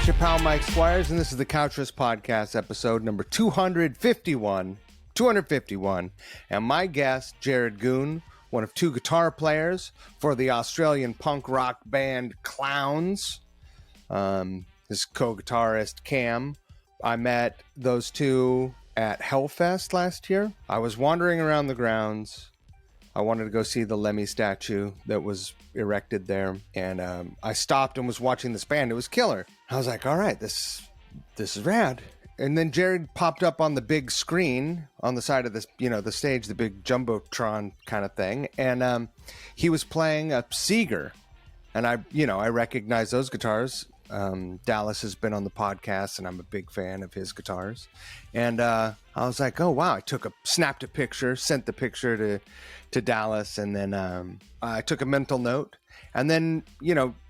It's your pal Mike Squires, and this is the Couchress Podcast, episode number 251. And my guest, Jarrod Goon, one of two guitar players for the Australian punk rock band Clowns. His co-guitarist, Cam. I met those two at Hellfest last year. I was wandering around the grounds. I wanted to go see the Lemmy statue that was erected there, and I stopped and was watching this band. It was killer. I was like, all right, this is rad. And then Jarrod popped up on the big screen on the side of this, the stage, the big Jumbotron kind of thing, and he was playing a Seeger, and I recognize those guitars. Dallas has been on the podcast, and I'm a big fan of his guitars. And I was like, oh, wow. I snapped a picture, sent the picture to Dallas, and then I took a mental note, and then,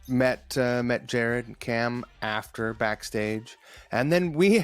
met Jarrod and Cam after backstage. And then we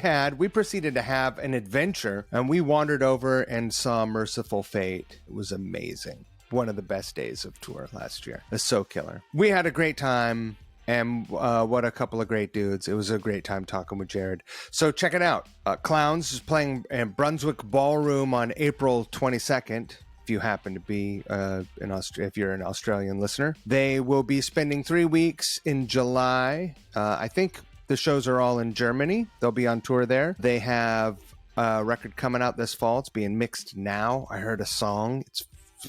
proceeded to have an adventure, and we wandered over and saw Merciful Fate. It was amazing. One of the best days of tour last year. It's so killer. We had a great time. And what a couple of great dudes. It was a great time talking with Jarrod. So check it out. Clowns is playing in Brunswick Ballroom on April 22nd. If you happen to be if you're an Australian listener. They will be spending 3 weeks in July. I think the shows are all in Germany. They'll be on tour there. They have a record coming out this fall. It's being mixed now. I heard a song. It's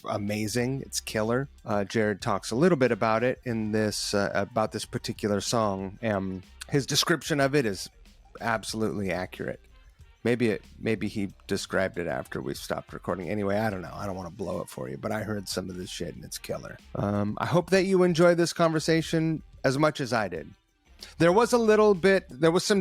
amazing. It's killer. Jarrod talks a little bit about it in this about this particular song. His description of it is absolutely accurate. Maybe he described it after we stopped recording. Anyway, I don't know. I don't want to blow it for you, but I heard some of this shit and it's killer. I hope that you enjoy this conversation as much as I did. There was some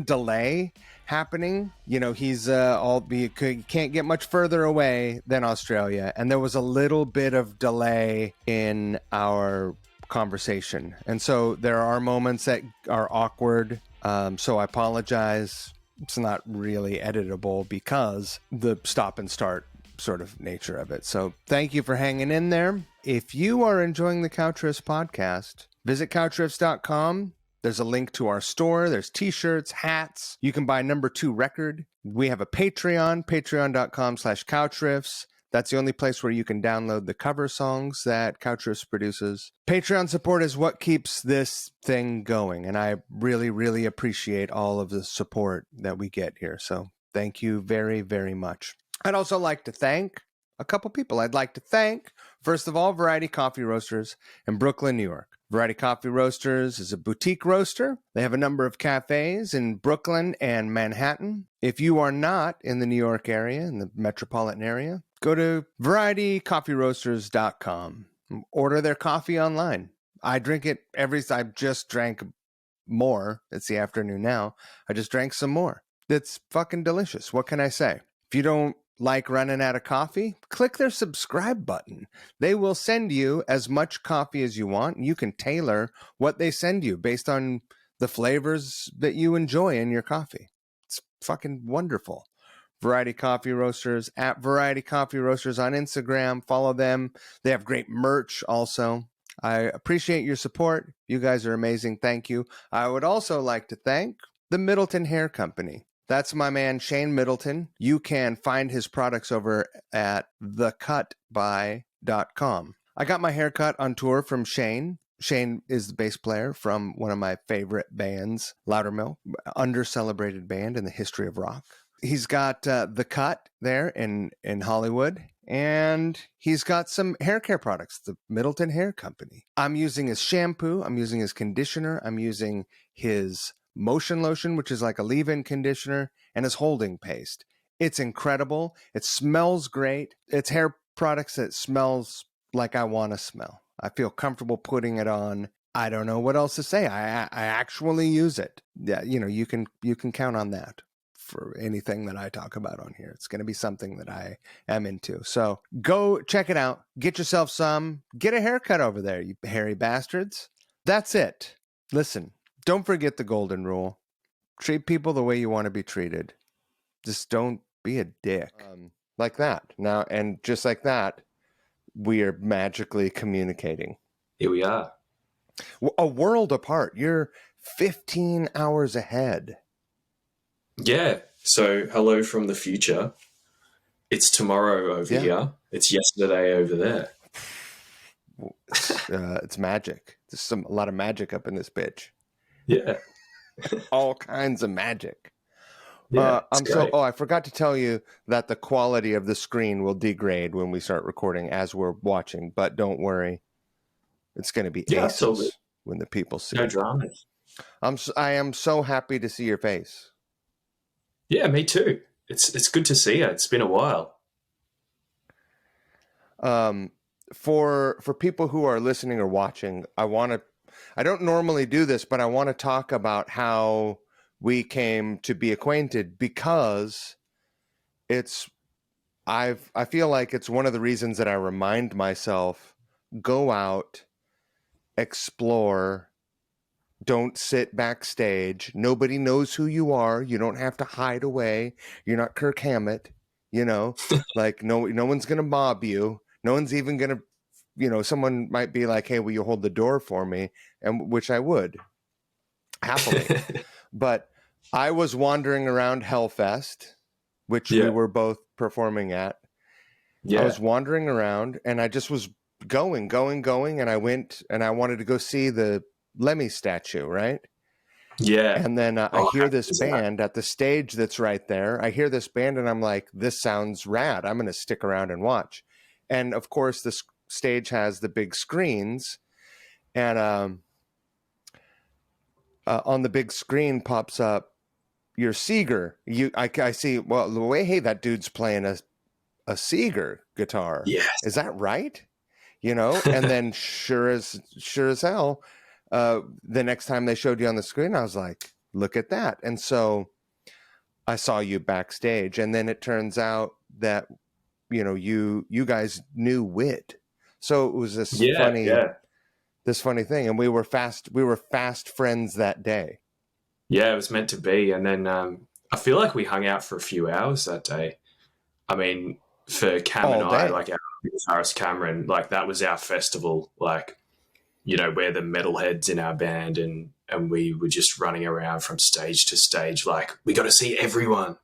delay happening. He's he can't get much further away than Australia, and there was a little bit of delay in our conversation, and so there are moments that are awkward. So I apologize. It's not really editable because the stop and start sort of nature of it. So thank you for hanging in there. If you are enjoying the Couchress podcast, visit couchriffs.com. There's a link to our store. There's t-shirts, hats. You can buy number 2 record. We have a Patreon, patreon.com/couchriffs. That's the only place where you can download the cover songs that Couchriffs produces. Patreon support is what keeps this thing going, and I really, really appreciate all of the support that we get here. So thank you very, very much. I'd also like to thank a couple people. I'd like to thank, first of all, Variety Coffee Roasters in Brooklyn, New York. Variety Coffee Roasters is a boutique roaster. They have a number of cafes in Brooklyn and Manhattan. If you are not in the New York area, in the metropolitan area, go to varietycoffeeroasters.com. Order their coffee online. I drink it I just drank more. It's the afternoon now. I just drank some more. It's fucking delicious. What can I say? If you don't like running out of coffee, click their subscribe button. They will send you as much coffee as you want. You can tailor what they send you based on the flavors that you enjoy in your coffee. It's fucking wonderful. Variety Coffee Roasters, at Variety Coffee Roasters on Instagram. Follow them. They have great merch also. I appreciate your support. You guys are amazing. Thank you. I would also like to thank the Middleton Hair Company. That's my man, Shane Middleton. You can find his products over at thecutby.com. I got my haircut on tour from Shane. Shane is the bass player from one of my favorite bands, Loudermilk, under-celebrated band in the history of rock. He's got The Cut there in Hollywood, and he's got some hair care products, the Middleton Hair Company. I'm using his shampoo. I'm using his conditioner. I'm using his motion lotion, which is like a leave-in conditioner, and his holding paste. It's incredible. It smells great. It's hair products that smells like I want to smell. I feel comfortable putting it on. I don't know what else to say. I actually use it. Yeah, you can count on that for anything that I talk about on here. It's going to be something that I am into. So go check it out. Get yourself some. Get a haircut over there, you hairy bastards. That's it. Listen. Don't forget the golden rule. Treat people the way you want to be treated. Just don't be a dick. Like that. Now, and just like that, we are magically communicating. Here we are. A world apart. You're 15 hours ahead. Yeah. So hello from the future. It's tomorrow over here. It's yesterday over there. It's magic. There's a lot of magic up in this bitch. Yeah. All kinds of magic. Yeah. It's great. I forgot to tell you that the quality of the screen will degrade when we start recording as we're watching, but don't worry. It's going to be Yeah, it's all good. aces when the people see No it. dramas. I am so happy to see your face. Yeah, me too. It's good to see you. It's been a while. For people who are listening or watching, I don't normally do this, but I want to talk about how we came to be acquainted, because I feel like it's one of the reasons that I remind myself, go out, explore, don't sit backstage. Nobody knows who you are. You don't have to hide away. You're not Kirk Hammett, like no one's going to mob you. No one's even going to, someone might be like, hey, will you hold the door for me? And which I would happily. But I was wandering around Hellfest, which we were both performing at. Yeah. I was wandering around and I just was going. And I went and I wanted to go see the Lemmy statue, right? Yeah. And then I hear this band at the stage that's right there. I hear this band and I'm like, this sounds rad. I'm going to stick around and watch. And of course, the stage has the big screens. And on the big screen pops up your Seeger. I see, well, the way, hey, that dude's playing a Seeger guitar. Yes. Is that right? And then sure as hell, the next time they showed you on the screen, I was like, look at that. And so I saw you backstage, and then it turns out that, you guys knew Wit. So it was this funny thing. And we were fast friends that day. Yeah, it was meant to be. And then I feel like we hung out for a few hours that day. I mean, for Cam and I, like our guitarist Cameron, like that was our festival. Like, we're the metalheads in our band, and we were just running around from stage to stage, like, we got to see everyone.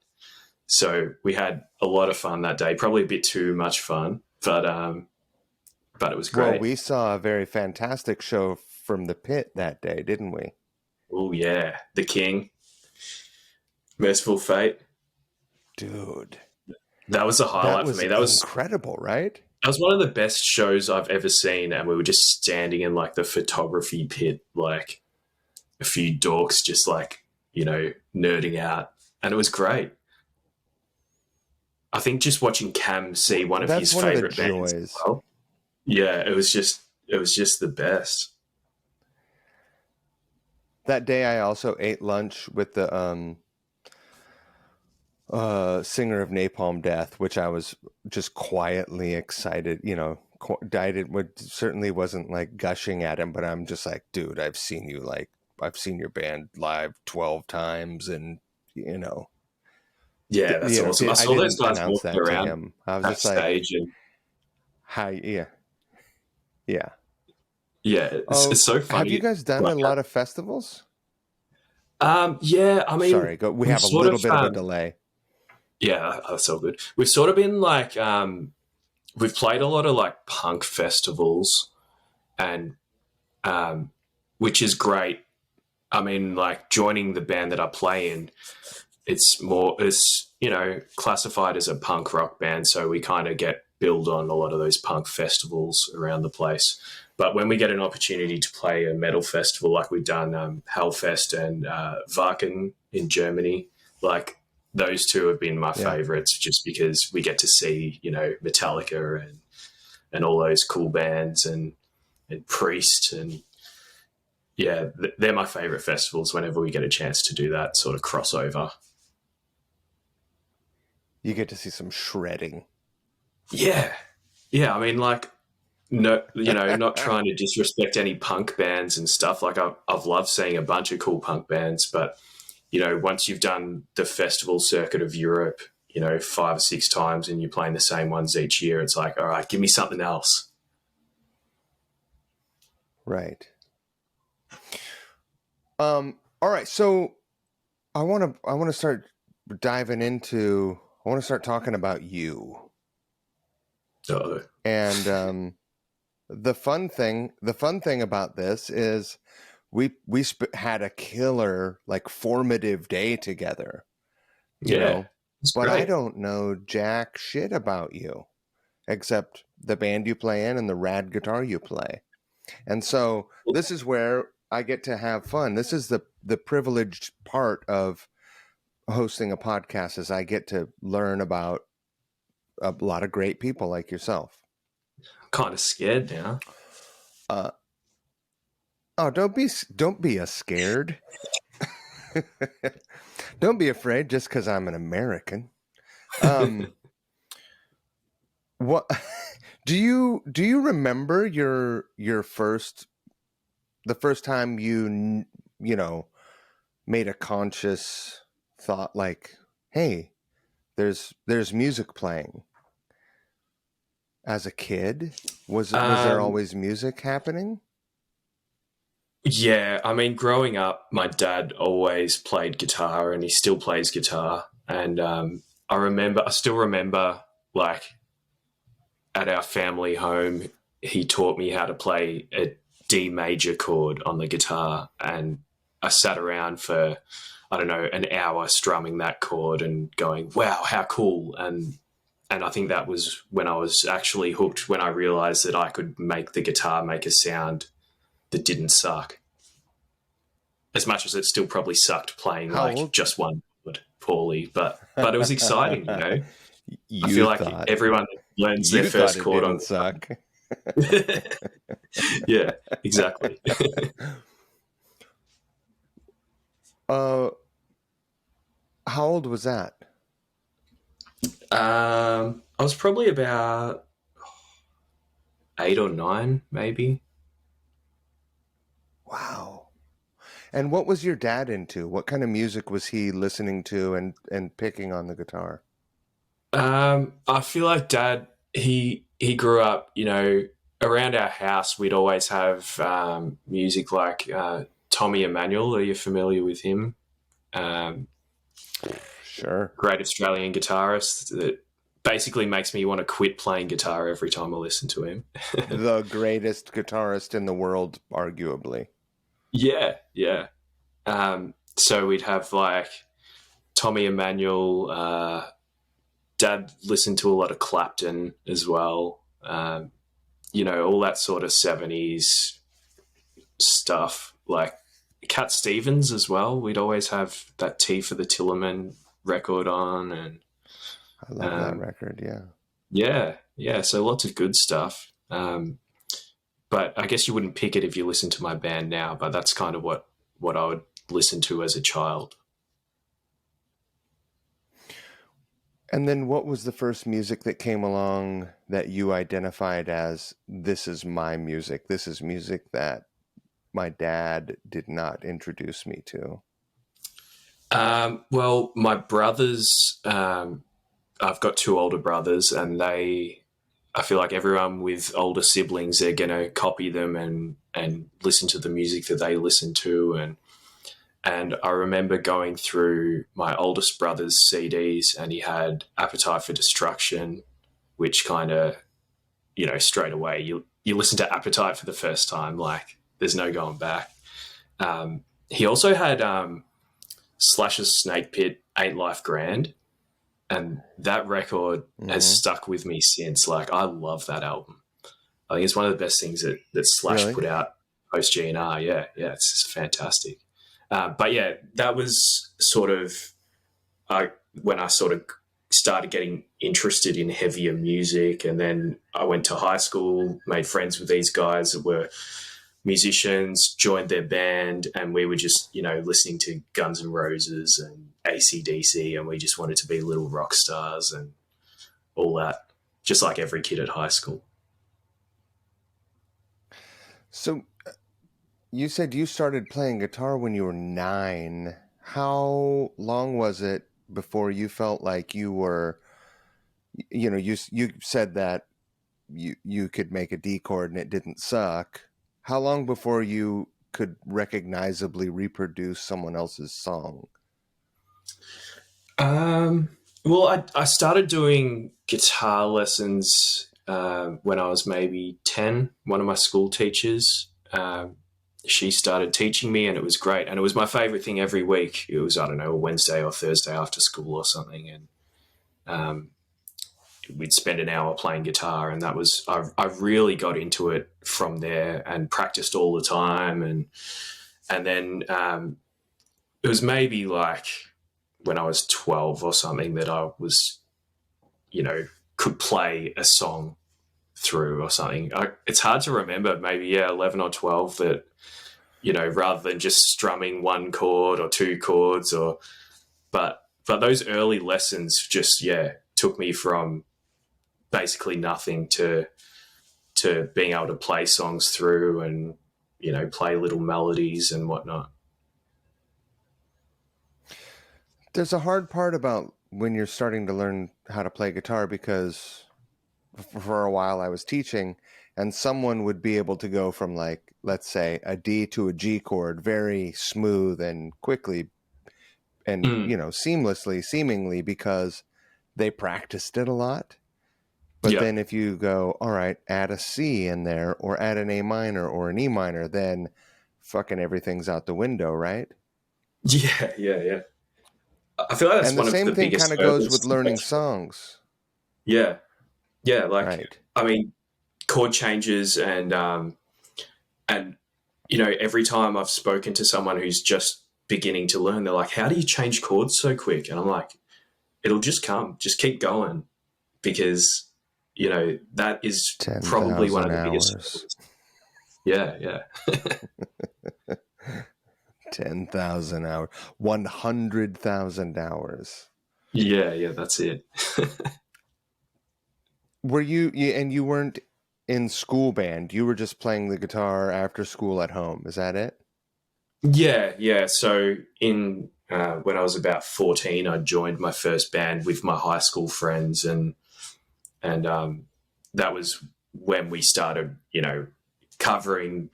So we had a lot of fun that day, probably a bit too much fun, but it was great. Well, we saw a very fantastic show from the Pit that day, didn't we? Oh, yeah. The King. Merciful Fate. Dude. That was a highlight for me. That was incredible, right? That was one of the best shows I've ever seen, and we were just standing in like the photography pit, like a few dorks just like, nerding out, and it was great. I think just watching Cam see one of his favorite bands as well. Yeah, it was just the best. That day I also ate lunch with the singer of Napalm Death, which I was just quietly excited, certainly wasn't like gushing at him, but I'm just like, dude, I've seen your band live 12 times, and yeah, that's awesome. I saw those guys walking around to him. I was just like, and hi, yeah. It's so funny. Have you guys done a lot of festivals? Yeah, I mean, sorry, we have a little bit of a delay. Yeah, that's all good. We've sort of been like, we've played a lot of like punk festivals, and which is great. I mean, like joining the band that I play in, it's classified as a punk rock band, so we kind of get billed on a lot of those punk festivals around the place. But when we get an opportunity to play a metal festival, like we've done Hellfest and Wacken in Germany, like those two have been my favorites, just because we get to see, Metallica and all those cool bands and Priest, and they're my favorite festivals whenever we get a chance to do that sort of crossover. You get to see some shredding. Yeah. I mean, like, no, not trying to disrespect any punk bands and stuff. Like, I've loved seeing a bunch of cool punk bands, but once you've done the festival circuit of Europe, 5 or 6 times, and you're playing the same ones each year, it's like, all right, give me something else. Right. All right. So I want to start diving into. I want to start talking about you. Uh, And the fun thing about this is we had a killer, like, formative day together, you yeah, know. it's But I great. don't know jack shit about you except the band you play in and the rad guitar you play. And so this is where I get to have fun. This is the privileged part of hosting a podcast, is I get to learn about a lot of great people like yourself. Kind of scared now. Uh, oh, don't be a scared. Don't be afraid just because I'm an American. Um, what do you remember your first the first time you know made a conscious thought, like, hey, there's music playing? As a kid, was there Um, always music happening? yeah, I mean, growing up, my dad always played guitar, and he still plays guitar. And I still remember, like, at our family home, he taught me how to play a D major chord on the guitar, and I sat around for, I don't know, an hour strumming that chord and going, "Wow, how cool!" And I think that was when I was actually hooked. When I realized that I could make the guitar make a sound that didn't suck, as much as it still probably sucked playing How like old? just one chord poorly. But it was exciting, you know. I you feel like thought everyone learns their you thought first it chord on didn't suck. yeah, exactly. uh how old was that? I was probably about 8 or 9, maybe. Wow. And what was your dad into? What kind of music was he listening to and picking on the guitar? I feel like Dad. He grew up, you know, around our house. We'd always have music like Tommy Emmanuel. Are you familiar with him? Um, Sure. Great Australian guitarist that basically makes me want to quit playing guitar every time I listen to him. The greatest guitarist in the world, arguably. Yeah, yeah. So we'd have like Tommy Emmanuel. Dad listened to a lot of Clapton as well. You know, all that sort of 70s stuff, like Cat Stevens as well. We'd always have that Tea for the Tillerman record on, and I love that um, record, yeah. yeah, yeah. So lots of good stuff. But I guess you wouldn't pick it if you listen to my band now. But that's kind of what I would listen to as a child. And then what was the first music that came along that you identified as, this is my music? This is music that my dad did not introduce me to. Well, my brothers, I've got two older brothers, and I feel like everyone with older siblings, they're going to copy them and listen to the music that they listen to. And I remember going through my oldest brother's CDs, and he had Appetite for Destruction, which kind of, you know, straight away, you listen to Appetite for the first time, like there's no going back. He also had Slash's Snake Pit, Ain't Life Grand, and that record has Mm-hmm. stuck with me since. Like, I love that album. I think it's one of the best things that Slash Really? put out post GNR. Yeah, yeah, it's just fantastic. But yeah, that was sort of when I sort of started getting interested in heavier music, and then I went to high school, made friends with these guys that were musicians, joined their band, and we were just, you know, listening to Guns N' Roses and AC/DC, and we just wanted to be little rock stars and all that, just like every kid at high school. So you said you started playing guitar when you were 9. How long was it before you felt like you were, you said that you could make a D chord and it didn't suck. How long before you could recognizably reproduce someone else's song? Well, I started doing guitar lessons when I was maybe 10. One of my school teachers, she started teaching me, and it was great. And it was my favorite thing every week. It was, I don't know, a Wednesday or Thursday after school or something. And um, we'd spend an hour playing guitar. And that was, I really got into it from there and practiced all the time. And then it was maybe like when I was 12 or something that I was, could play a song through or something. It's hard to remember, maybe, 11 or 12 that, rather than just strumming one chord or two chords but those early lessons just, took me from basically nothing to being able to play songs through and, play little melodies and whatnot. There's a hard part about when you're starting to learn how to play guitar, because for a while I was teaching, and someone would be able to go from, like, let's say a D to a G chord very smooth and quickly and, seamlessly, seemingly, because they practiced it a lot. But Yeah. then if you go, all right, add a C in there or add an A minor or an E minor, then fucking everything's out the window, right? Yeah, yeah, yeah. I feel like that's And the one of same the thing kind biggest of goes hurdles with to get learning through. songs, Yeah, yeah. Like, right? I mean, chord changes and every time I've spoken to someone who's just beginning to learn, they're like, "How do you change chords so quick?" And I'm like, "It'll just come. Just keep going, because that is probably one 10,000 of the biggest hours. hurdles." Yeah, yeah, 10,000 hours. 100,000 hours. yeah, yeah. That's it. Were and you weren't in school band? You were just playing the guitar after school at home. Is that it? Yeah, yeah. So in when I was about 14, I joined my first band with my high school friends, and that was when we started, covering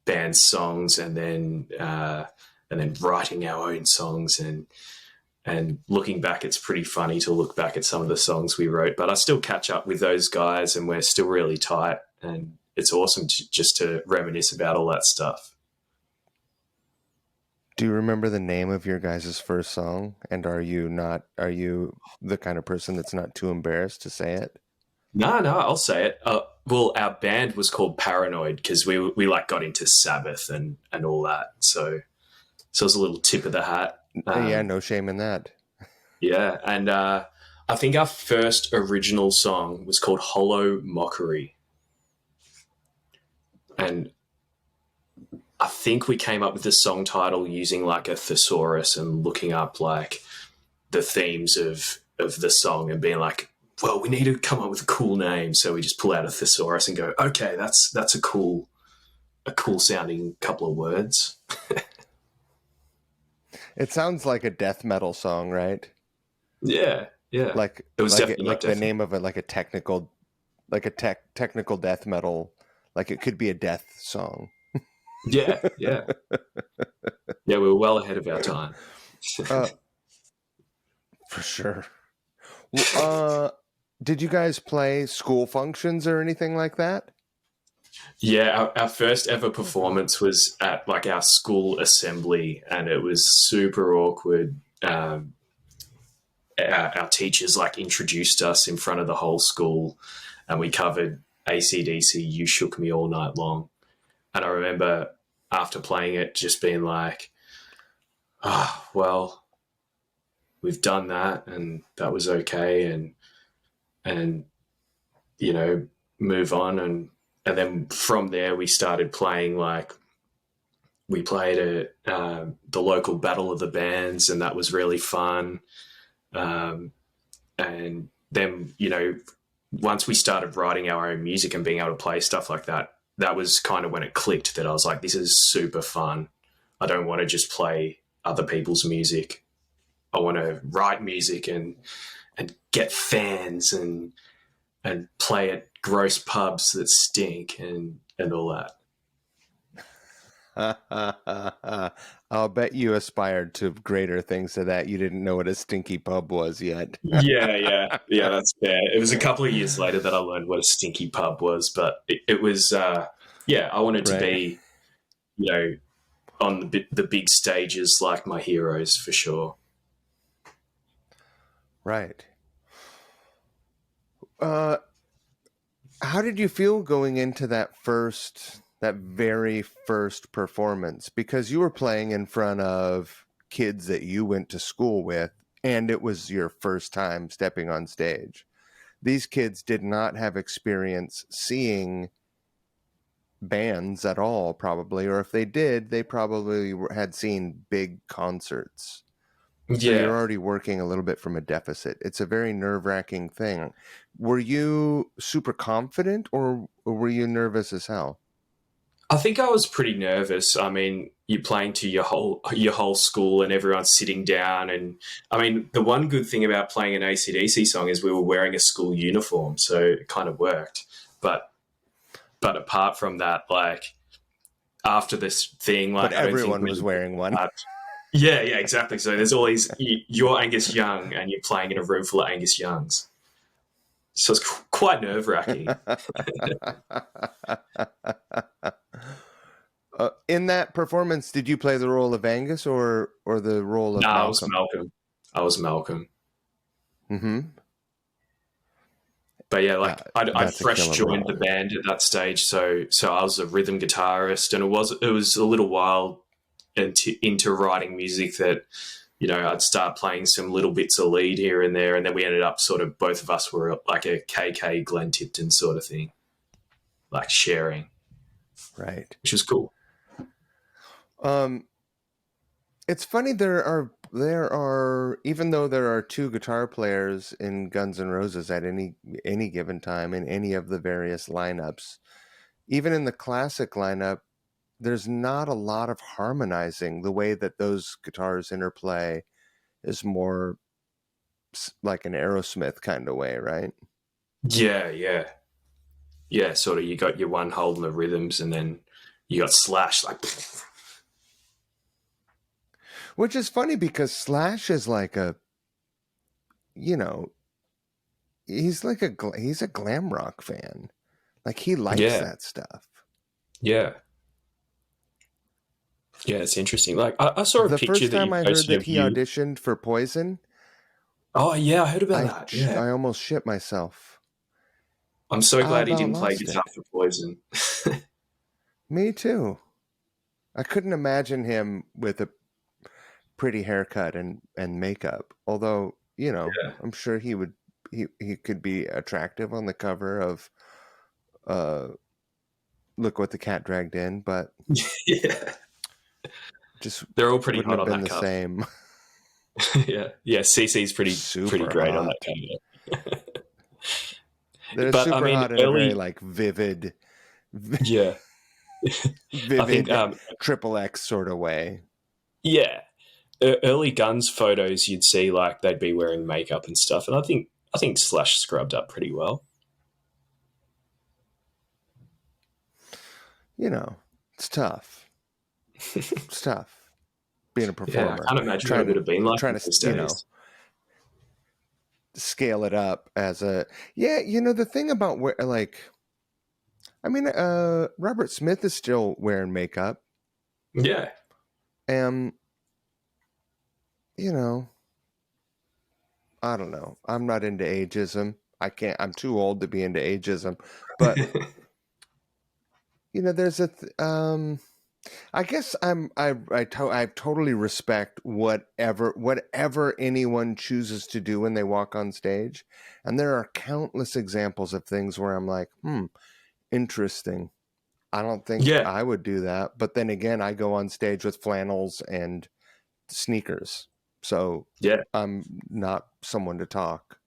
band songs, and then writing our own songs, and looking back, it's pretty funny to look back at some of the songs we wrote. But I still catch up with those guys, and we're still really tight, and it's awesome just to reminisce about all that stuff. Do you remember the name of your guys' first song? And are you the kind of person that's not too embarrassed to say it? No, no, I'll say it. Well, our band was called Paranoid because we like got into Sabbath and all that. So it was a little tip of the hat. Yeah, no shame in that. Yeah, and I think our first original song was called Hollow Mockery, and I think we came up with the song title using like a thesaurus and looking up like the themes of the song and being like, well, we need to come up with a cool name. So we just pull out a thesaurus and go, okay, that's a cool sounding couple of words. It sounds like a death metal song, right? Yeah, yeah. Like It was like definitely not like the death. name of it, like a technical death metal, like it could be a death song. Yeah, yeah, yeah. We were well ahead of our time. uh, for sure. Did you guys play school functions or anything like that? Yeah, our first ever performance was at like our school assembly, and it was super awkward. Our teachers like introduced us in front of the whole school, and we covered AC/DC "You Shook Me All Night Long." And I remember after playing it, just being like, "Oh, well, we've done that, and that was okay," and move on. And then from there, we started playing like we played at the local Battle of the Bands, and that was really fun. Um, and then, once we started writing our own music and being able to play stuff like that, that was kind of when it clicked that I was like, this is super fun. I don't want to just play other people's music. I want to write music and get fans and play at gross pubs that stink and all that. I'll bet you aspired to greater things than that. You didn't know what a stinky pub was yet. Yeah, that's fair. It was a couple of years later that I learned what a stinky pub was, but it was, I wanted to Right. be, you know, on the big stages like my heroes for sure. Right. Uh, how did you feel going into that very first performance? Because you were playing in front of kids that you went to school with, and it was your first time stepping on stage. These kids did not have experience seeing bands at all, probably, or if they did, they probably had seen big concerts. So you're Yeah, already working a little bit from a deficit. It's a very nerve-wracking thing. Were you super confident, or were you nervous as hell? I think I was pretty nervous. I mean, you're playing to your whole school and everyone's sitting down. And I mean, the one good thing about playing an AC/DC song is we were wearing a school uniform, so it kind of worked. But apart from that, like after this thing, But like I don't think everyone was many wearing people one. had. Yeah, exactly. So there's always you're Angus Young and you're playing in a room full of Angus Youngs. So it's quite nerve wracking. In that performance, did you play the role of Angus or the role No, of I was Malcolm? Malcolm. I was Malcolm. Mm-hmm. But yeah, like I'd That's a fresh killer joined the role. band at that stage, so I was a rhythm guitarist, and it was a little while into writing music that I'd start playing some little bits of lead here and there, and then we ended up sort of both of us were like a KK Glenn Tipton sort of thing, like sharing, Right. which was cool. Um, it's funny there are even though there are two guitar players in Guns N' Roses at any given time in any of the various lineups, even in the classic lineup, there's not a lot of harmonizing. The way that those guitars interplay is more like an Aerosmith kind of way, right? Yeah. Sort of. You got your one holding the rhythms, and then you got Slash like. Which is funny because Slash is like you know, he's a glam rock fan. Like he likes Yeah, that stuff. yeah, yeah. It's interesting. Like I saw a The picture first that time you I heard posted that of he you. auditioned for Poison, Oh yeah, I heard about that. Yeah, I almost shit myself. I'm so I glad he about didn't play lost guitar it. for Poison. Me too. I couldn't imagine him with a pretty haircut and makeup. Although, I'm sure he could be attractive on the cover of uh Look What the Cat Dragged In, but Yeah, just they're all pretty wouldn't hot have on been that the cover. same. Yeah. CC's pretty Super great on hot. that cover. They're But I super mean, hot in a very like vivid yeah, I think vivid triple X sort of way. yeah, early Guns photos you'd see like they'd be wearing makeup and stuff, and I think Slash scrubbed up pretty well. It's tough. It's tough being a Yeah, I performer, can't imagine what trying it would to have been like trying in to those days. scale it up as a yeah. The thing about where like I mean, Robert Smith is still wearing makeup, Yeah, and you know, I don't know. I'm not into ageism. I can't. I'm too old to be into ageism, but there's I guess I totally respect whatever anyone chooses to do when they walk on stage, and there are countless examples of things where I'm like, interesting. I don't think yeah, I would do that, but then again, I go on stage with flannels and sneakers, so yeah. I'm not someone to talk.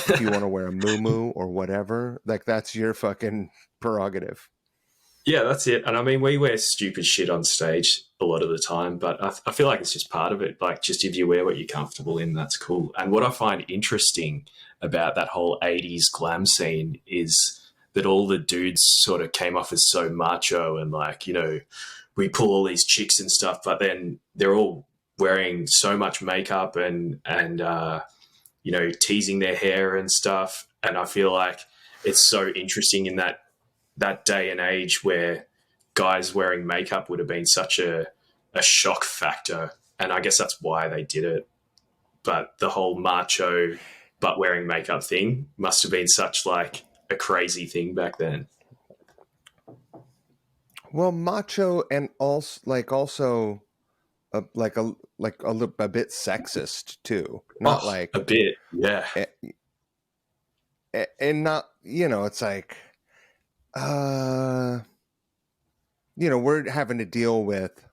If you want to wear a muumuu or whatever, like that's your fucking prerogative. Yeah, that's it. And I mean, we wear stupid shit on stage a lot of the time, but I feel like it's just part of it. Like, just if you wear what you're comfortable in, that's cool. And what I find interesting about that whole 80s glam scene is that all the dudes sort of came off as so macho and like, we pull all these chicks and stuff, but then they're all wearing so much makeup and teasing their hair and stuff. And I feel like it's so interesting in that day and age where guys wearing makeup would have been such a shock factor. And I guess that's why they did it. But the whole macho but wearing makeup thing must have been such like a crazy thing back then. Well, macho and also a bit sexist too. Not like a bit, yeah. And not, it's like, we're having to deal with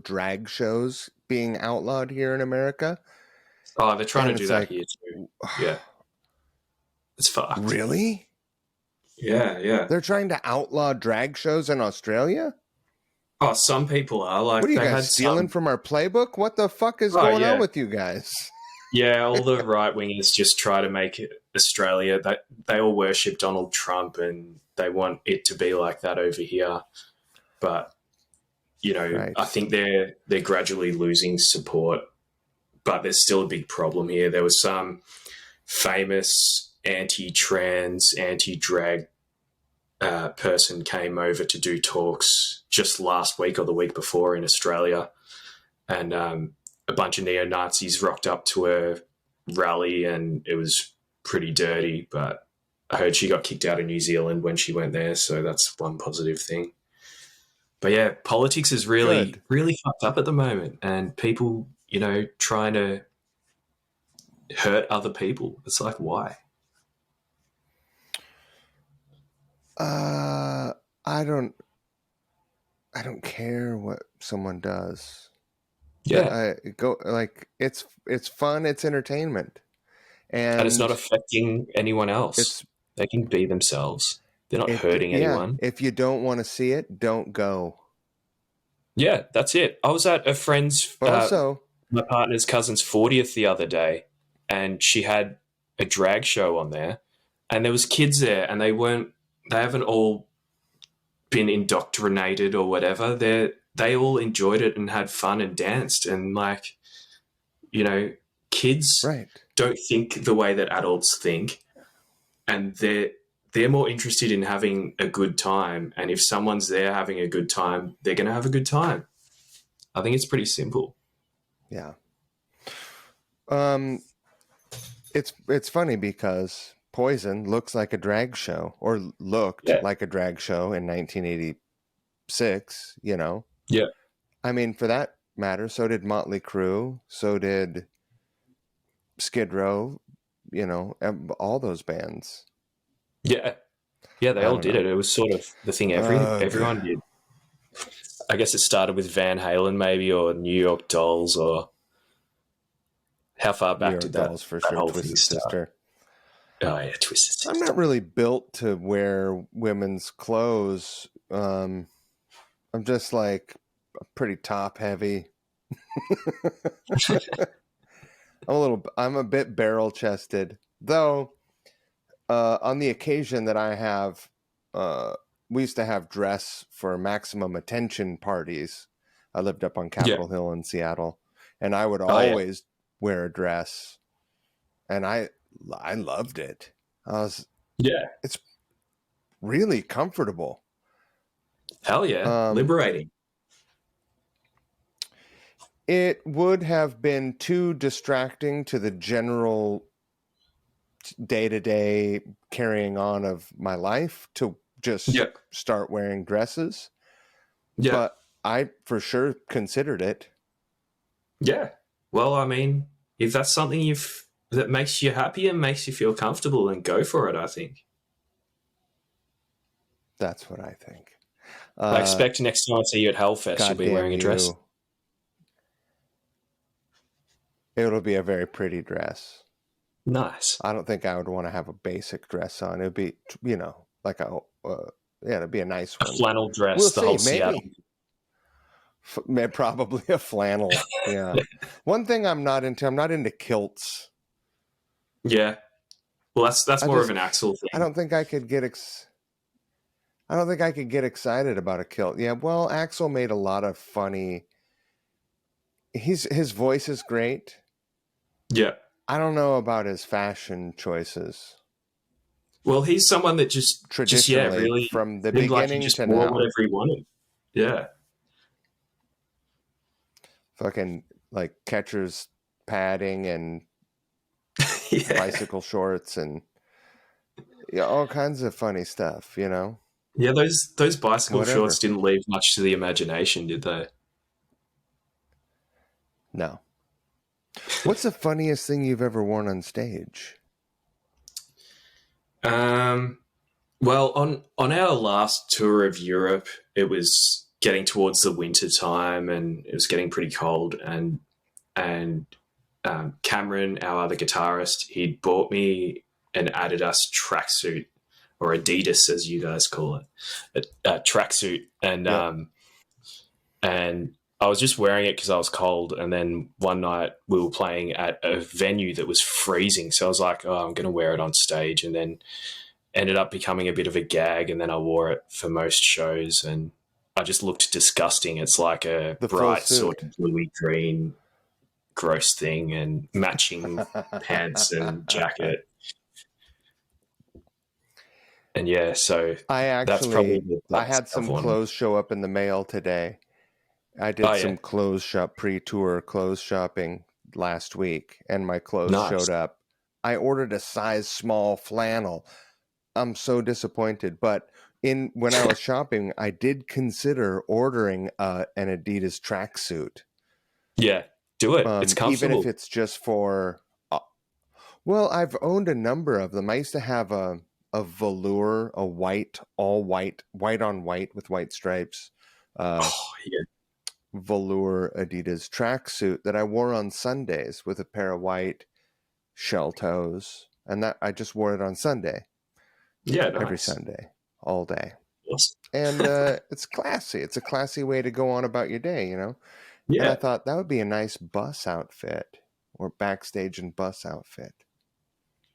drag shows being outlawed here in America. Oh, they're trying to do that here too. Yeah. It's fucked. Really? Yeah. They're trying to outlaw drag shows in Australia? Oh, some people are. Like, what are you guys stealing from our playbook? What the fuck is going on with you guys? Yeah, all the right-wingers just try to make it Australia. They all worship Donald Trump and they want it to be like that over here. But, right. I think they're gradually losing support. But there's still a big problem here. There was some famous anti-trans, anti-drag person came over to do talks just last week or the week before in Australia. And a bunch of neo-Nazis rocked up to her rally and it was pretty dirty. But I heard she got kicked out of New Zealand when she went there. So that's one positive thing. But yeah, politics is really fucked up at the moment. And people, trying to hurt other people. It's like, why? I don't care what someone does. Yeah. It's fun, it's entertainment. And it's not affecting anyone else. They can be themselves. They're not hurting anyone. If you don't want to see it, don't go. Yeah, that's it. I was at a friend's, my partner's cousin's 40th the other day, and she had a drag show on there, and there was kids there, and they haven't all been indoctrinated or whatever. They all enjoyed it and had fun and danced, and like, kids don't think the way that adults think, and they're more interested in having a good time. And if someone's there having a good time, they're going to have a good time. I think it's pretty simple. Yeah. It's funny because Poison looks like a drag show, or looked like a drag show in 1986, Yeah. I mean, for that matter, so did Motley Crue, so did Skid Row, all those bands. Yeah, they all did it. It was sort of the thing everyone did. I guess it started with Van Halen, maybe, or New York Dolls, or how far back did that? Dolls for sure. Twisted Sister. Oh yeah, Twisted Sister. I'm not really built to wear women's clothes. I'm just like pretty top heavy. I'm a bit barrel chested, though. On the occasion that I have, we used to have dress for maximum attention parties. I lived up on Capitol Hill in Seattle, and I would always wear a dress, and I loved it. It's really comfortable. Hell yeah, liberating. It would have been too distracting to the general day-to-day carrying on of my life to just start wearing dresses. Yeah. But I for sure considered it. Yeah. Well, I mean, if that's something that makes you happy and makes you feel comfortable, then go for it, I think. That's what I think. I expect next time I see you at Hellfest, you'll be wearing a dress. It'll be a very pretty dress. Nice. I don't think I would want to have a basic dress on. It'd be, like it'd be a nice one. A flannel dress. We'll see, maybe. Probably a flannel. Yeah. One thing I'm not into kilts. Yeah. Well, that's more of an Axel thing. I don't think I could get. I don't think I could get excited about a kilt. Yeah, well, Axel made a lot of funny. His voice is great. Yeah. I don't know about his fashion choices. Well, he's someone that just yeah, Traditionally, really from the seemed like he beginning just to wore now, whatever he wanted. Yeah. fucking like catcher's padding and Yeah. bicycle shorts and yeah, all kinds of funny stuff. Yeah, those bicycle shorts Whatever. didn't leave much to the imagination, did they? No. What's the funniest thing you've ever worn on stage? Um, well, on our last tour of Europe, it was getting towards the winter time, and it was getting pretty cold. And Cameron, our other guitarist, he'd bought me an Adidas tracksuit, or Adidas as you guys call it, a tracksuit, Yep. And I was just wearing it because I was cold. And then one night we were playing at a venue that was freezing, so I was like, "Oh, I'm going to wear it on stage." And then ended up becoming a bit of a gag. And then I wore it for most shows, and I just looked disgusting. It's like a The full bright sort suit. of bluey green, gross thing, and matching pants and jacket. And yeah, so that's probably the I best had I've some worn. clothes show up in the mail today. I Oh did yeah, some pre-tour clothes shopping last week, and my clothes nice. showed up. I ordered a size small flannel. I'm so disappointed, but when I was shopping, I did consider ordering an Adidas tracksuit. Yeah, do it. It's Even if comfortable. it's just for well, I've owned a number of them. I used to have a velour, a white, all white, white on white with white stripes, uh, Oh yeah, velour Adidas tracksuit that I wore on Sundays with a pair of white shell toes, and that I just wore it on Sunday, yeah, every nice. Sunday, all day. Awesome. And it's classy. It's a classy way to go on about your day. And I Yeah. thought that would be a nice bus outfit or backstage and bus outfit.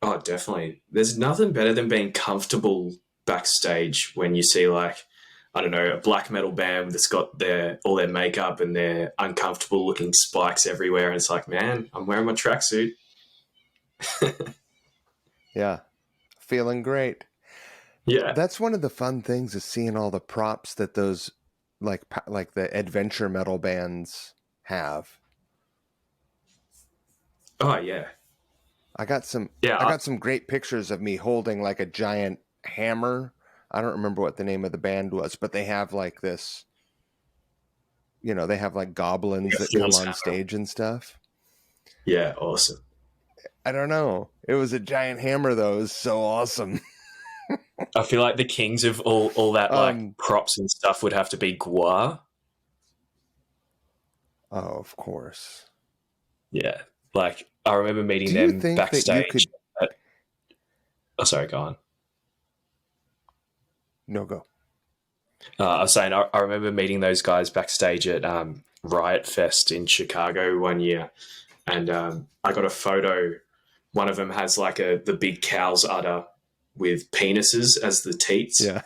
Oh, definitely. There's nothing better than being comfortable backstage when you see like, I don't know, a black metal band that's got all their makeup and their uncomfortable looking spikes everywhere, and it's like, man, I'm wearing my tracksuit. Yeah, feeling great. Yeah. That's one of the fun things is seeing all the props that those like the adventure metal bands have. Oh yeah. I got some Yeah. I got some great pictures of me holding like a giant hammer. I don't remember what the name of the band was, but they have like this, they have like goblins Like a that come Thor's on hammer. stage and stuff. Yeah. Awesome. I don't know. It was a giant hammer though. It was so awesome. I feel like the kings of all that like um props and stuff would have to be Gua. oh, of course. Yeah. Like I remember meeting Do you them think that you backstage. could Oh, sorry, go on. no go? I was saying, I remember meeting those guys backstage at Riot Fest in Chicago one year, and I got a photo. One of them has like the big cow's udder with penises as the teats. Yeah.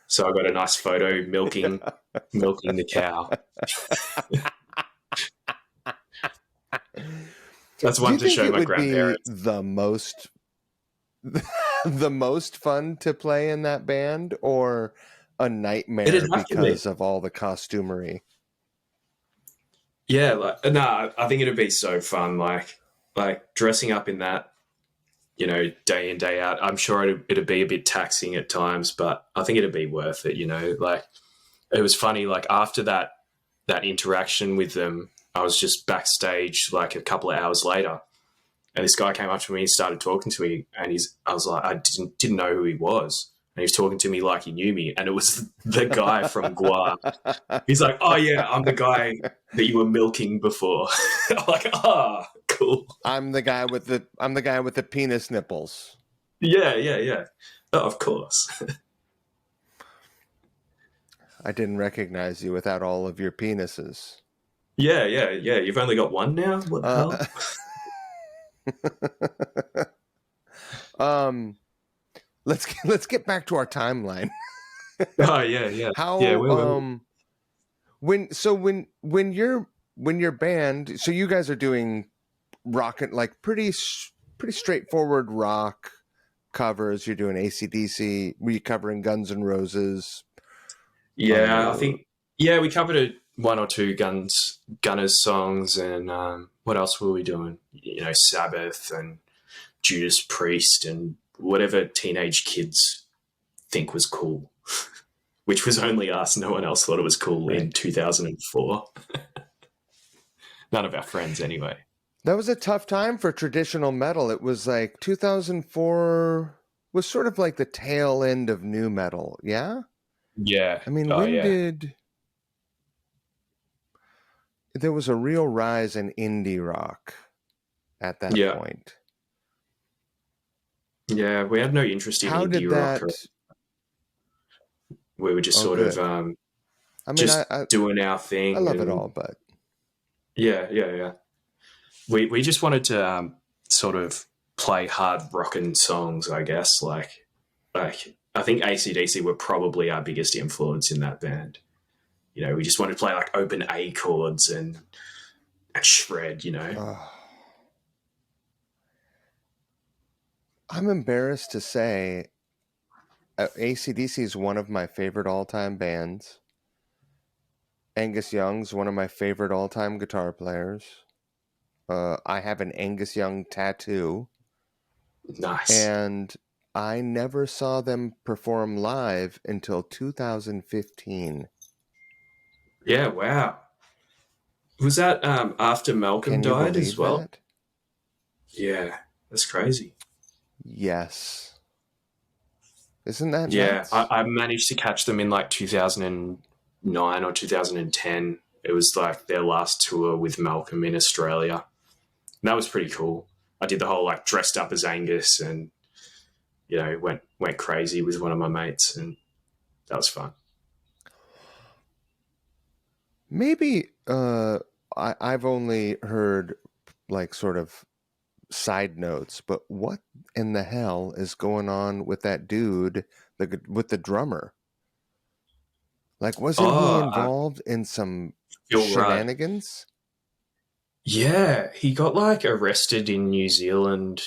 So I got a nice photo milking the cow. That's Do one you to think show it my would be grandparents. the most the most fun to play in that band or a nightmare It'd have to be. because of all the costumery? Yeah, like no, I think it'd be so fun. Like dressing up in that, day in day out. I'm sure it'd be a bit taxing at times, but I think it'd be worth it. Like it was funny. Like after that interaction with them, I was just backstage like a couple of hours later, and this guy came up to me and started talking to me, and I was like, I didn't know who he was, and he was talking to me like he knew me, and it was the guy from Gua. He's like, oh yeah, I'm the guy that you were milking before. I'm like, cool. I'm the guy with the penis nipples. Yeah, yeah, yeah. Oh, of course. I didn't recognize you without all of your penises. Yeah, yeah, yeah. You've only got one now? What the Uh, hell? um let's get back to our timeline. Oh yeah, yeah, yeah. How Where were we? when your band, so you guys are doing rock, like pretty straightforward rock covers. You're doing AC/DC. Were you covering Guns N' Roses? Yeah, I think we covered one or two Gunners songs, and what else were we doing? You know, Sabbath and Judas Priest and whatever teenage kids think was cool, which was only us. No one else thought it was cool Right. in 2004. None of our friends, anyway. That was a tough time for traditional metal. It was like 2004 was sort of like the tail end of new metal. Yeah. Yeah. I mean, Oh when yeah. did there was a real rise in indie rock at that Yeah. point? Yeah. We had no interest in How indie did rock. that? We were just Oh, sort of good. I mean, just doing our I thing, love it and all, but yeah. We just wanted to sort of play hard rockin' songs, I guess. Like I think AC/DC were probably our biggest influence in that band. You know, we just wanted to play like open A chords and shred. You know. I'm embarrassed to say AC/DC is one of my favorite all-time bands. Angus Young's one of my favorite all-time guitar players. I have an Angus Young tattoo, Nice. and I never saw them perform live until 2015. Yeah. Wow. Was that after Malcolm Can you died as believe well? that? Yeah. That's crazy. Yes. Isn't that Yeah, nuts? I managed to catch them in like 2009 or 2010. It was like their last tour with Malcolm in Australia. And that was pretty cool. I did the whole like dressed up as Angus, and went crazy with one of my mates, and that was fun. Maybe I've only heard like sort of side notes, but what in the hell is going on with that dude, with the drummer? Like, wasn't he Oh, involved in some Phil Rudd. shenanigans? Yeah, he got like arrested in New Zealand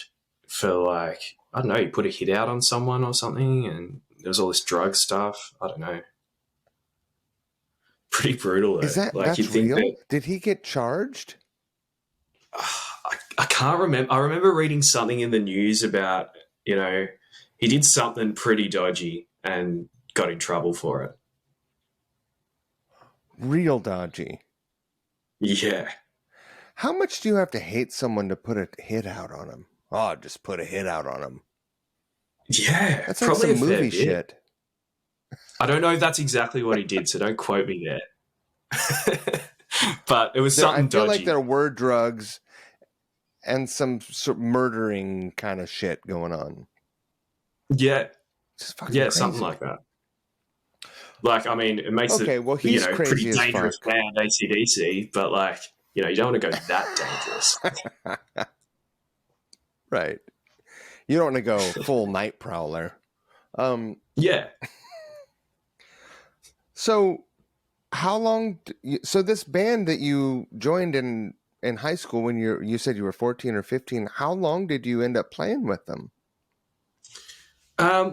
for like, I don't know, he put a hit out on someone or something, and there was all this drug stuff. I don't know. Pretty brutal though. Like That's you'd think real? that Did he get charged? I can't remember. I remember reading something in the news about, you know, he did something pretty dodgy and got in trouble for it. Real dodgy. Yeah. How much do you have to hate someone to put a hit out on him? Oh, just put a hit out on him. Yeah. That's like Probably a some fair movie bit. shit. I don't know if that's exactly what he did, so don't quote me there. But it was I something feel like dodgy. there were drugs and some sort of murdering kind of shit going on. Yeah. Just fucking Yeah, something crazy. like that. Like, I mean, it makes it, Okay, well, he's pretty crazy as dangerous fuck. band, AC/DC, but like, you don't want to go that dangerous. Right. You don't want to go full night prowler. Yeah. So how long? So this band that you joined in high school when you said you were 14 or 15. How long did you end up playing with them?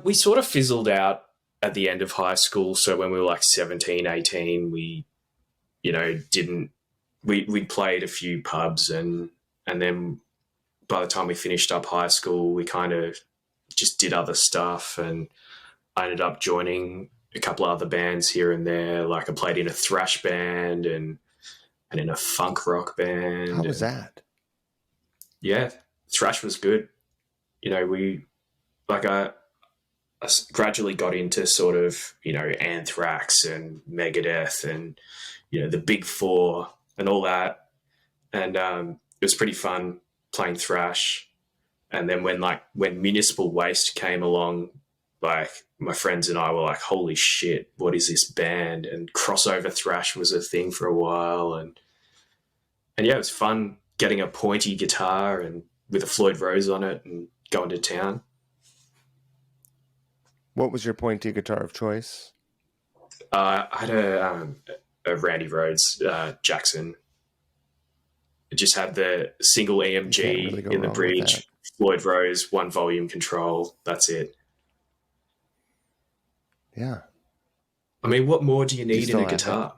We sort of fizzled out at the end of high school. So when we were like 17, 18, we, didn't, we played a few pubs, and then by the time we finished up high school, we kind of just did other stuff, and I ended up joining a couple of other bands here and there. Like I played in a thrash band and in a funk rock How band. was And that? yeah, thrash was good. We, like I gradually got into sort of, Anthrax and Megadeth and, the Big Four and all that. And it was pretty fun playing thrash. And then when Municipal Waste came along, like my friends and I were like, holy shit, what is this band? And crossover thrash was a thing for a while. And yeah, it was fun getting a pointy guitar and with a Floyd Rose on it and going to town. What was your pointy guitar of choice? I had a Randy Rhodes Jackson. It just had the single You can't really EMG go in the wrong with that. bridge, Floyd Rose, one volume control. That's it. Yeah. I mean, what more do you Do you need in still a have it? guitar?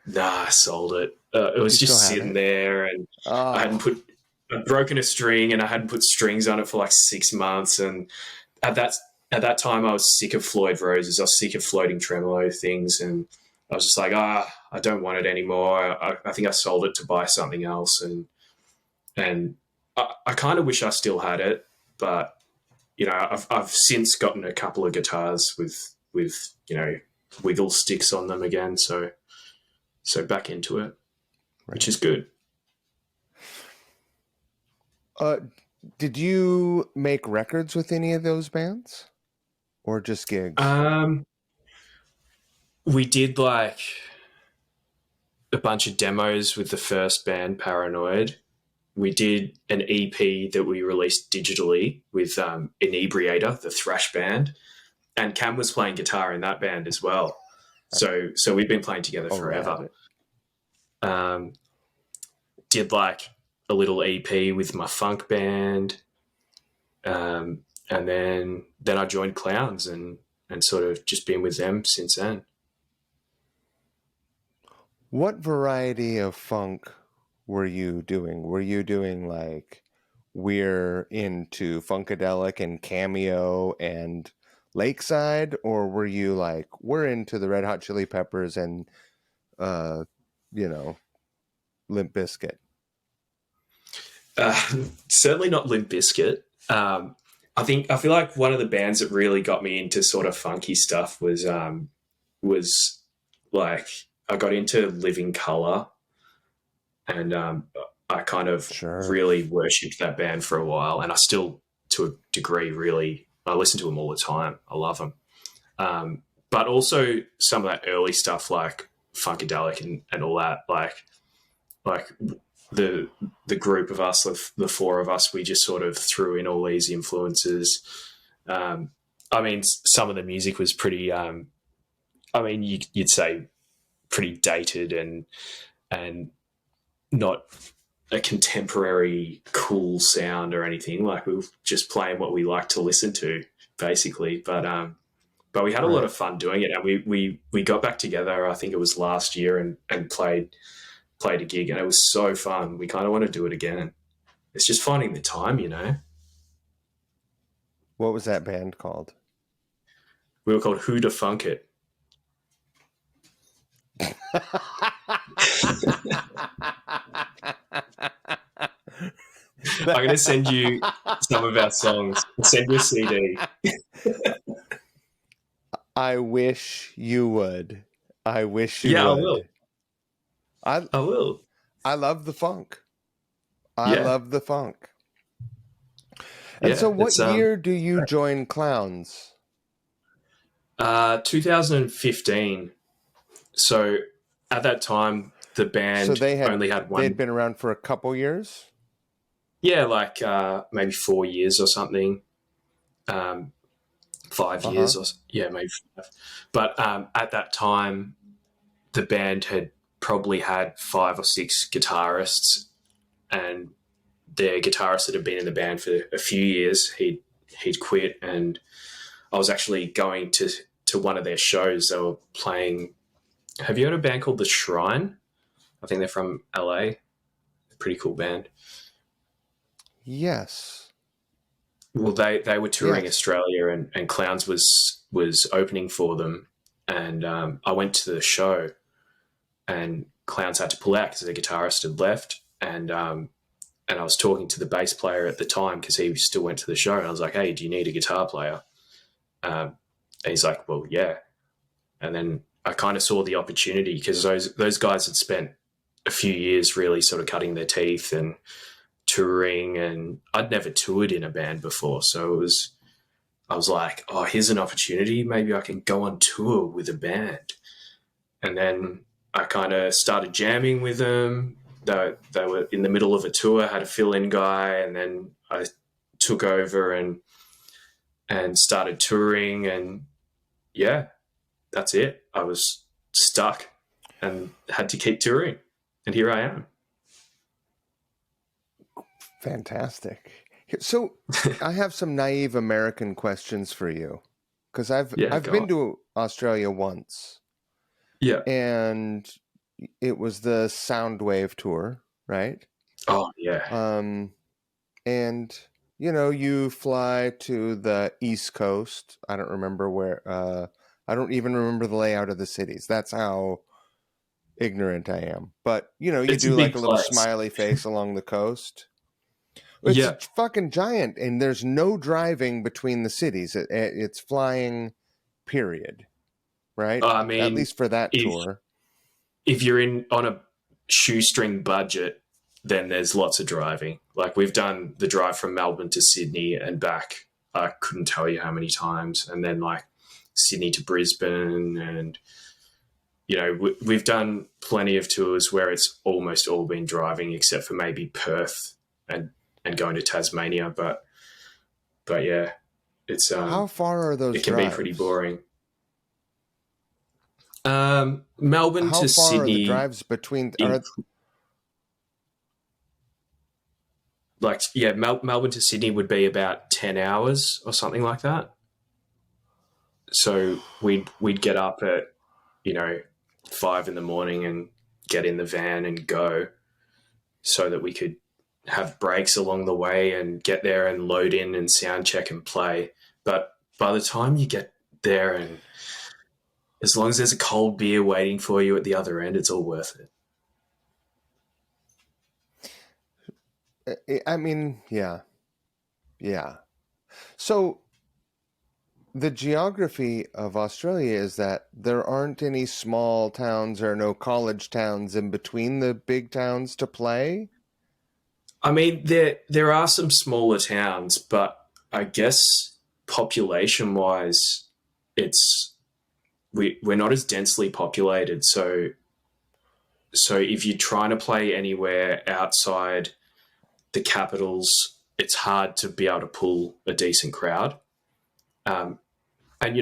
Nah, I sold it. It Do was you still just have sitting it? there, and I hadn't Oh, put, I'd broken a string, and I hadn't put strings on it for like 6 months. And at that at that time, I was sick of Floyd Roses. I was sick of floating tremolo things, and I was just like, I don't want it anymore. I think I sold it to buy something else, and I kind of wish I still had it, but I've since gotten a couple of guitars with wiggle sticks on them again, so back into it, which right. is good. Uh, did you make records with any of those bands, or just gigs? Um, we did like a bunch of demos with the first band, Paranoid. We did an EP that we released digitally with Inebriator, the thrash band, and Cam was playing guitar in that band as well. So we've been playing together Oh, forever. rad. Um, did like a little EP with my funk band, and then I joined Clowns and sort of just been with them since then. What variety of funk were you doing? Were you doing like we're into Funkadelic and Cameo and Lakeside, or were you like we're into the Red Hot Chili Peppers and uh, you know, Limp Bizkit? Uh, Certainly not Limp Bizkit. I feel like one of the bands that really got me into sort of funky stuff was like I got into Living Color, and I kind of Sure. really worshipped that band for a while, and I still, to a degree, really I listen to them all the time. I love them, but also some of that early stuff like Funkadelic and all that, like the the group of us, the four of us, we just sort of threw in all these influences. Um, I mean, some of the music was pretty. I mean, you'd say pretty dated and not a contemporary cool sound or anything. Like we were just playing what we like to listen to, basically. But we had a lot Right. of fun doing it, and we got back together. I think it was last year, and played a gig, and it was so fun. We kind of want to do it again. It's just finding the time. What was that band called? We were called Who to Funk It. I'm going to send you some of our songs. I'll send you a CD. I wish you would. I wish you Yeah, I will. would. I I will. I love the funk. I Yeah, love the funk. And so yeah. what It's year do you join Clowns? 2015. So at that time, the So band only had they'd one. been around for a couple years? Yeah, like maybe 4 years or something. Um, 5 years Uh-huh. or yeah, maybe five. But at that time, the band had probably had 5 or 6 guitarists, and their guitarist that had been in the band for a few years, he'd quit, and I was actually going to one of their shows. They were playing. Have you heard of a band called The Shrine? I think they're from LA. Pretty cool band. Yes. Well, they were touring Yes. Australia, and Clowns was opening for them, and I went to the show, and Clowns had to pull out because the guitarist had left, and I was talking to the bass player at the time because he still went to the show, and I was like, "Hey, do you need a guitar player?" And he's like, "Well, yeah." And then I kind of saw the opportunity because those guys had spent a few years really sort of cutting their teeth and touring, and I'd never toured in a band before, so I was like, "Oh, here's an opportunity. Maybe I can go on tour with a band." And then I kind of started jamming with them. They were in the middle of a tour, had a fill-in guy, and then I took over and started touring, and yeah, that's it. I was stuck and had to keep touring, and here I am. Fantastic. So I have some naive American questions for you, because I've Yeah, I've go been on. to Australia once, Yeah. and it was the Soundwave tour, right? Oh, yeah. Um, and you fly to the East Coast. I don't remember where. I don't even remember the layout of the cities. That's how ignorant I am. But you It's a do like big a little place. smiley face along the coast. It's Yeah. fucking giant, and there's no driving between the cities. It's flying, period. Right? I At mean, least for that if tour. if you're in on a shoestring budget, then there's lots of driving. Like we've done the drive from Melbourne to Sydney and back. I couldn't tell you how many times, and then like Sydney to Brisbane, and we've done plenty of tours where it's almost all been driving, except for maybe Perth and going to Tasmania. But yeah, it's How far are those it can be pretty drives? boring. Melbourne How to far are the Sydney, drives between? in like yeah, Melbourne to Sydney would be about 10 hours or something like that. So we'd get up at 5 in the morning and get in the van and go, so that we could have breaks along the way and get there and load in and sound check and play. But by the time you get there, and as long as there's a cold beer waiting for you at the other end, it's all worth it. I mean, yeah, yeah. So the geography of Australia is that there aren't any small towns or no college towns in between the big towns to play. I mean, there are some smaller towns, but I guess population wise, it's we're not as densely populated. So if you're trying to play anywhere outside the capitals, it's hard to be able to pull a decent crowd. Um, and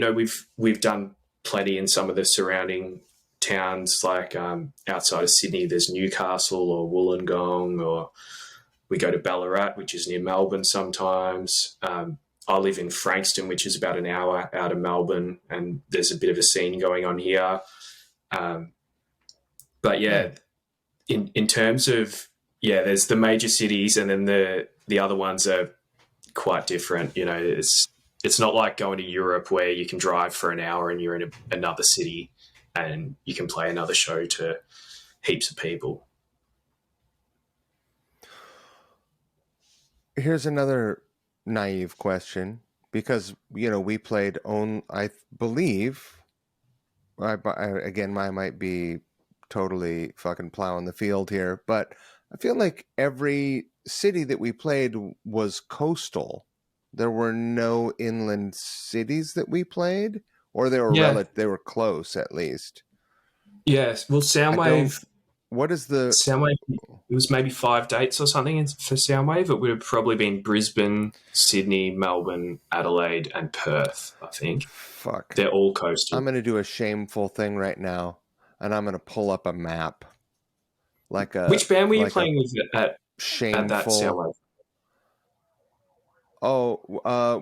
we've done plenty in some of the surrounding towns, like outside of Sydney. There's Newcastle or Wollongong, or we go to Ballarat, which is near Melbourne sometimes. I live in Frankston, which is about an hour out of Melbourne, and there's a bit of a scene going on here. Um, but Hmm. yeah, in terms of there's the major cities, and then the other ones are quite different. It's not like going to Europe where you can drive for an hour and you're in another city and you can play another show to heaps of people. Here's another naive question, because we played on. I believe. Again, I might be totally fucking plowing the field here, but I feel like every city that we played was coastal. There were no inland cities that we played, or Yeah, they were close at least. yeah. Well, I don't. Soundwave, What is the? Soundwave. It was maybe 5 dates or something for Soundwave. It would have probably been Brisbane, Sydney, Melbourne, Adelaide, and Perth. I think Fuck. they're all coastal. I'm gonna do a shameful thing right now, and I'm gonna pull up a map, like a Which band were you like a playing with at that shameful. Soundwave? Oh,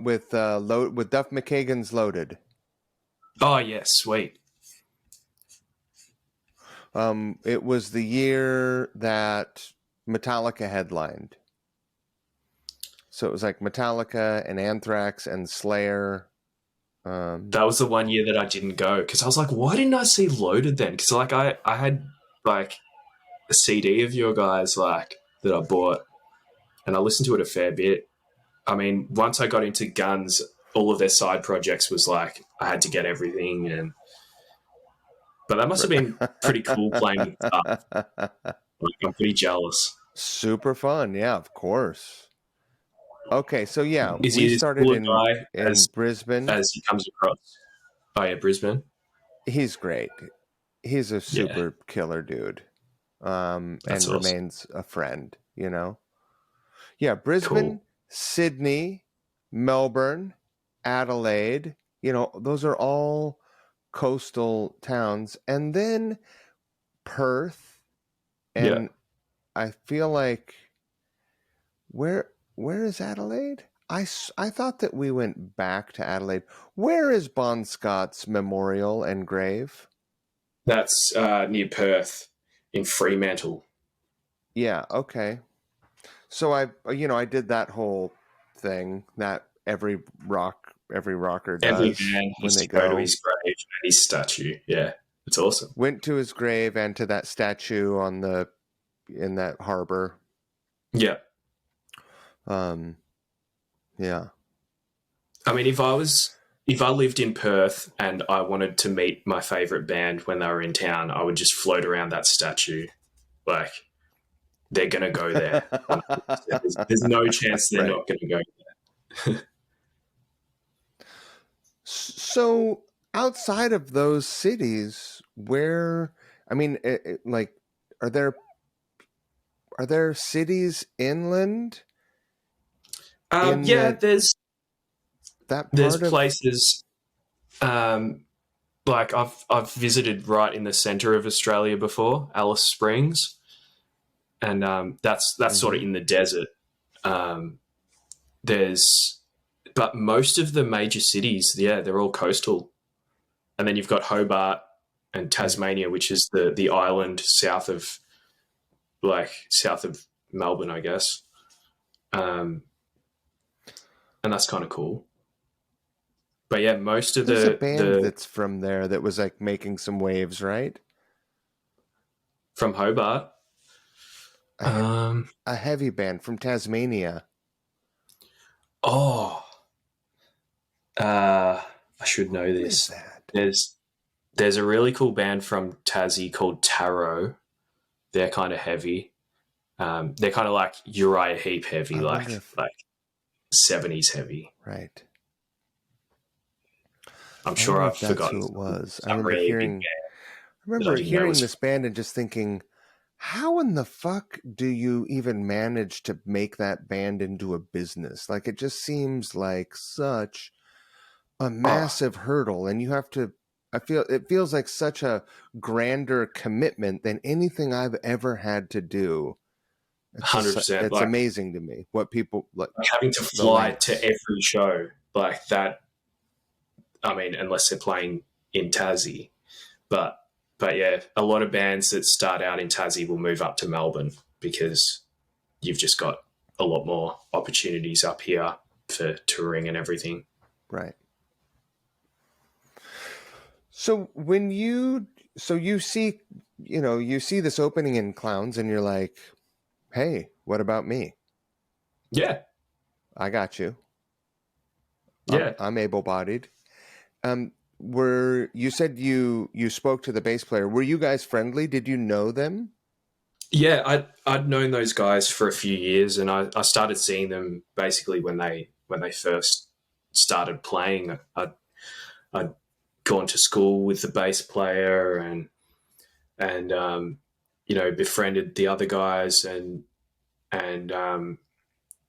with Duff McKagan's Loaded. Oh yeah, sweet. It was the year that Metallica headlined. So it was like Metallica and Anthrax and Slayer. That was the one year that I didn't go, because I was like, why didn't I see Loaded then? Because like I had like a CD of your guys like that I bought, and I listened to it a fair bit. I mean, once I got into Guns, all of their side projects was like I had to get everything, but that must have been pretty cool playing with stuff. Like, I'm pretty jealous. Super fun. Yeah, of course. Okay, so yeah, Is we he as started cool a in guy in Brisbane. as he comes across? Oh yeah, Brisbane. He's great. He's a Yeah, super killer dude. that's And awesome. remains a friend. Yeah, Brisbane, Cool. Sydney, Melbourne, Adelaide, those are all coastal towns, and then Perth, Yeah. and I feel like where is Adelaide? I thought that we went back to Adelaide. Where is Bon Scott's memorial and grave? That's near Perth in Fremantle. Yeah, okay. So I did that whole thing that every rocker Every does man when has they to go to go. his grave and his statue. Yeah, it's awesome. Went to his grave and to that statue in that harbor. Yeah. Um, yeah. I mean, if I lived in Perth and I wanted to meet my favorite band when they were in town, I would just float around that statue. Like, they're going to go there. There's no chance they're Right. not going to go there. So outside of those cities, where I mean, like, are there cities inland in Yeah, that there's part of? places like I've visited right in the center of Australia before, Alice Springs, and that's sort of Mhm. in the desert. Um, there's but most of the major cities, yeah, they're all coastal, and then you've got Hobart and Right. Tasmania, which is the island south of Melbourne, I guess, um, and that's kind of cool. But yeah, most of There's a the band the that's from there that was like making some waves, right? from Hobart. A, he- Um, a heavy band from Tasmania. oh, I should know Who is this. that? There's a really cool band from Tassie called Tarot. They're kind of heavy. They're kind of like Uriah Heep heavy, I wonder if like 70s heavy. right. I'm I sure wonder I've if that's forgotten who it was. some really big band I that I remember didn't know hearing was. this band and just thinking, how in the fuck do you even manage to make that band into a business? Like, it just seems like such a Oh, massive hurdle, and you have to. It feels like such a grander commitment than anything I've ever had to do. It's just 100%. it's Like amazing to me what people like having to the fly to lengths. every show like that. I mean, unless they're playing in Tassie, but yeah, a lot of bands that start out in Tassie will move up to Melbourne because you've just got a lot more opportunities up here for touring and everything. Right. So you see you see this opening in Clowns and you're like, hey, what about me? Yeah, I got you. yeah, I'm able-bodied. Were you said you spoke to the bass player? Were you guys friendly? Did you know them? yeah. I'd known those guys for a few years, and I started seeing them basically when they first started playing. I'd gone to school with the bass player and befriended the other guys and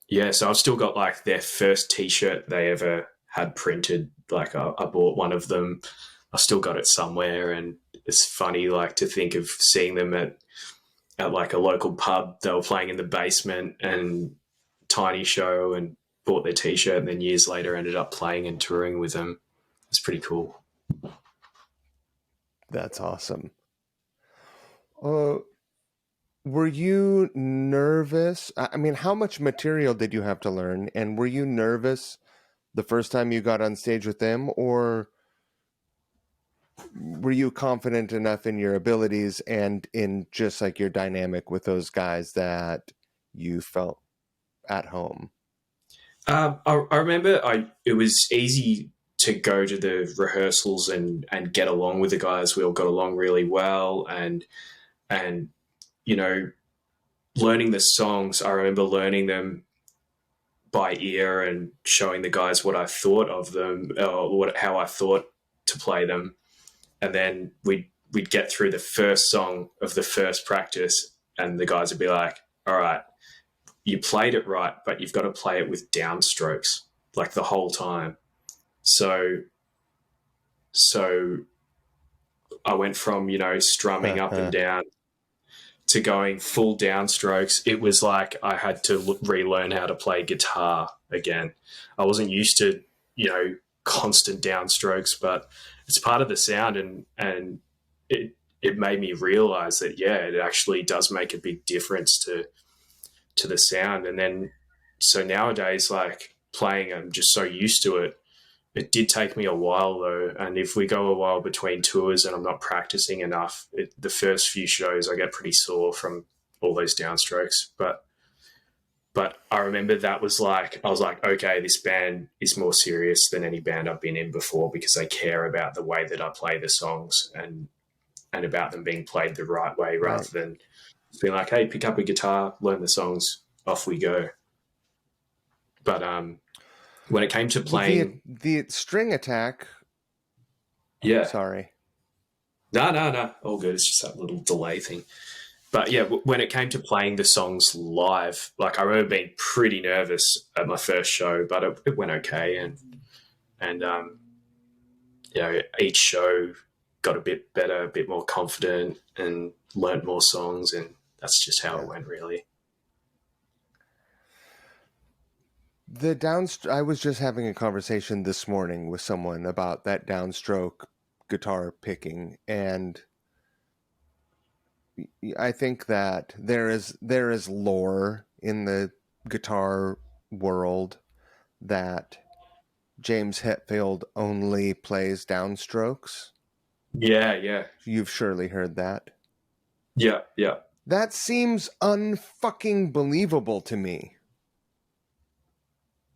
yeah, so I've still got like their first T-shirt they ever had printed. Like I bought one of them. I still got it somewhere, and it's funny like to think of seeing them at like a local pub. They were playing in the basement and tiny show, and bought their T-shirt, and then years later ended up playing and touring with them. It's pretty cool. That's awesome. Uh, were you nervous? I mean, how much material did you have to learn? And were you nervous the first time you got on stage with them, or were you confident enough in your abilities and in just like your dynamic with those guys that you felt at home? I remember it was easy to go to the rehearsals and get along with the guys. We all got along really well, and you know, learning the songs. I remember learning them by ear and showing the guys what I thought of them, or how I thought to play them, and then we'd get through the first song of the first practice, and the guys would be like, "All right, you played it right, but you've got to play it with downstrokes like the whole time." So I went from, strumming up and down to going full downstrokes. It was like I had to relearn how to play guitar again. I wasn't used to, constant downstrokes, but it's part of the sound, and it made me realize that, it actually does make a big difference to the sound. And then, so nowadays, like playing, I'm just so used to it. It did take me a while though, and if we go a while between tours and I'm not practicing enough, the first few shows I get pretty sore from all those downstrokes. But I remember I was like, okay, this band is more serious than any band I've been in before, because they care about the way that I play the songs and about them being played the right way, rather than being like, hey, pick up a guitar, learn the songs, off we go. But when it came to playing the string attack, sorry, no, all good. It's just that little delay thing. But yeah, when it came to playing the songs live, like I remember being pretty nervous at my first show, but it went okay, and each show got a bit better, a bit more confident, and learnt more songs, and that's just how it went, really. I was just having a conversation this morning with someone about that downstroke guitar picking, and I think that there is lore in the guitar world that James Hetfield only plays downstrokes. Yeah. You've surely heard that. Yeah. That seems unfucking believable to me.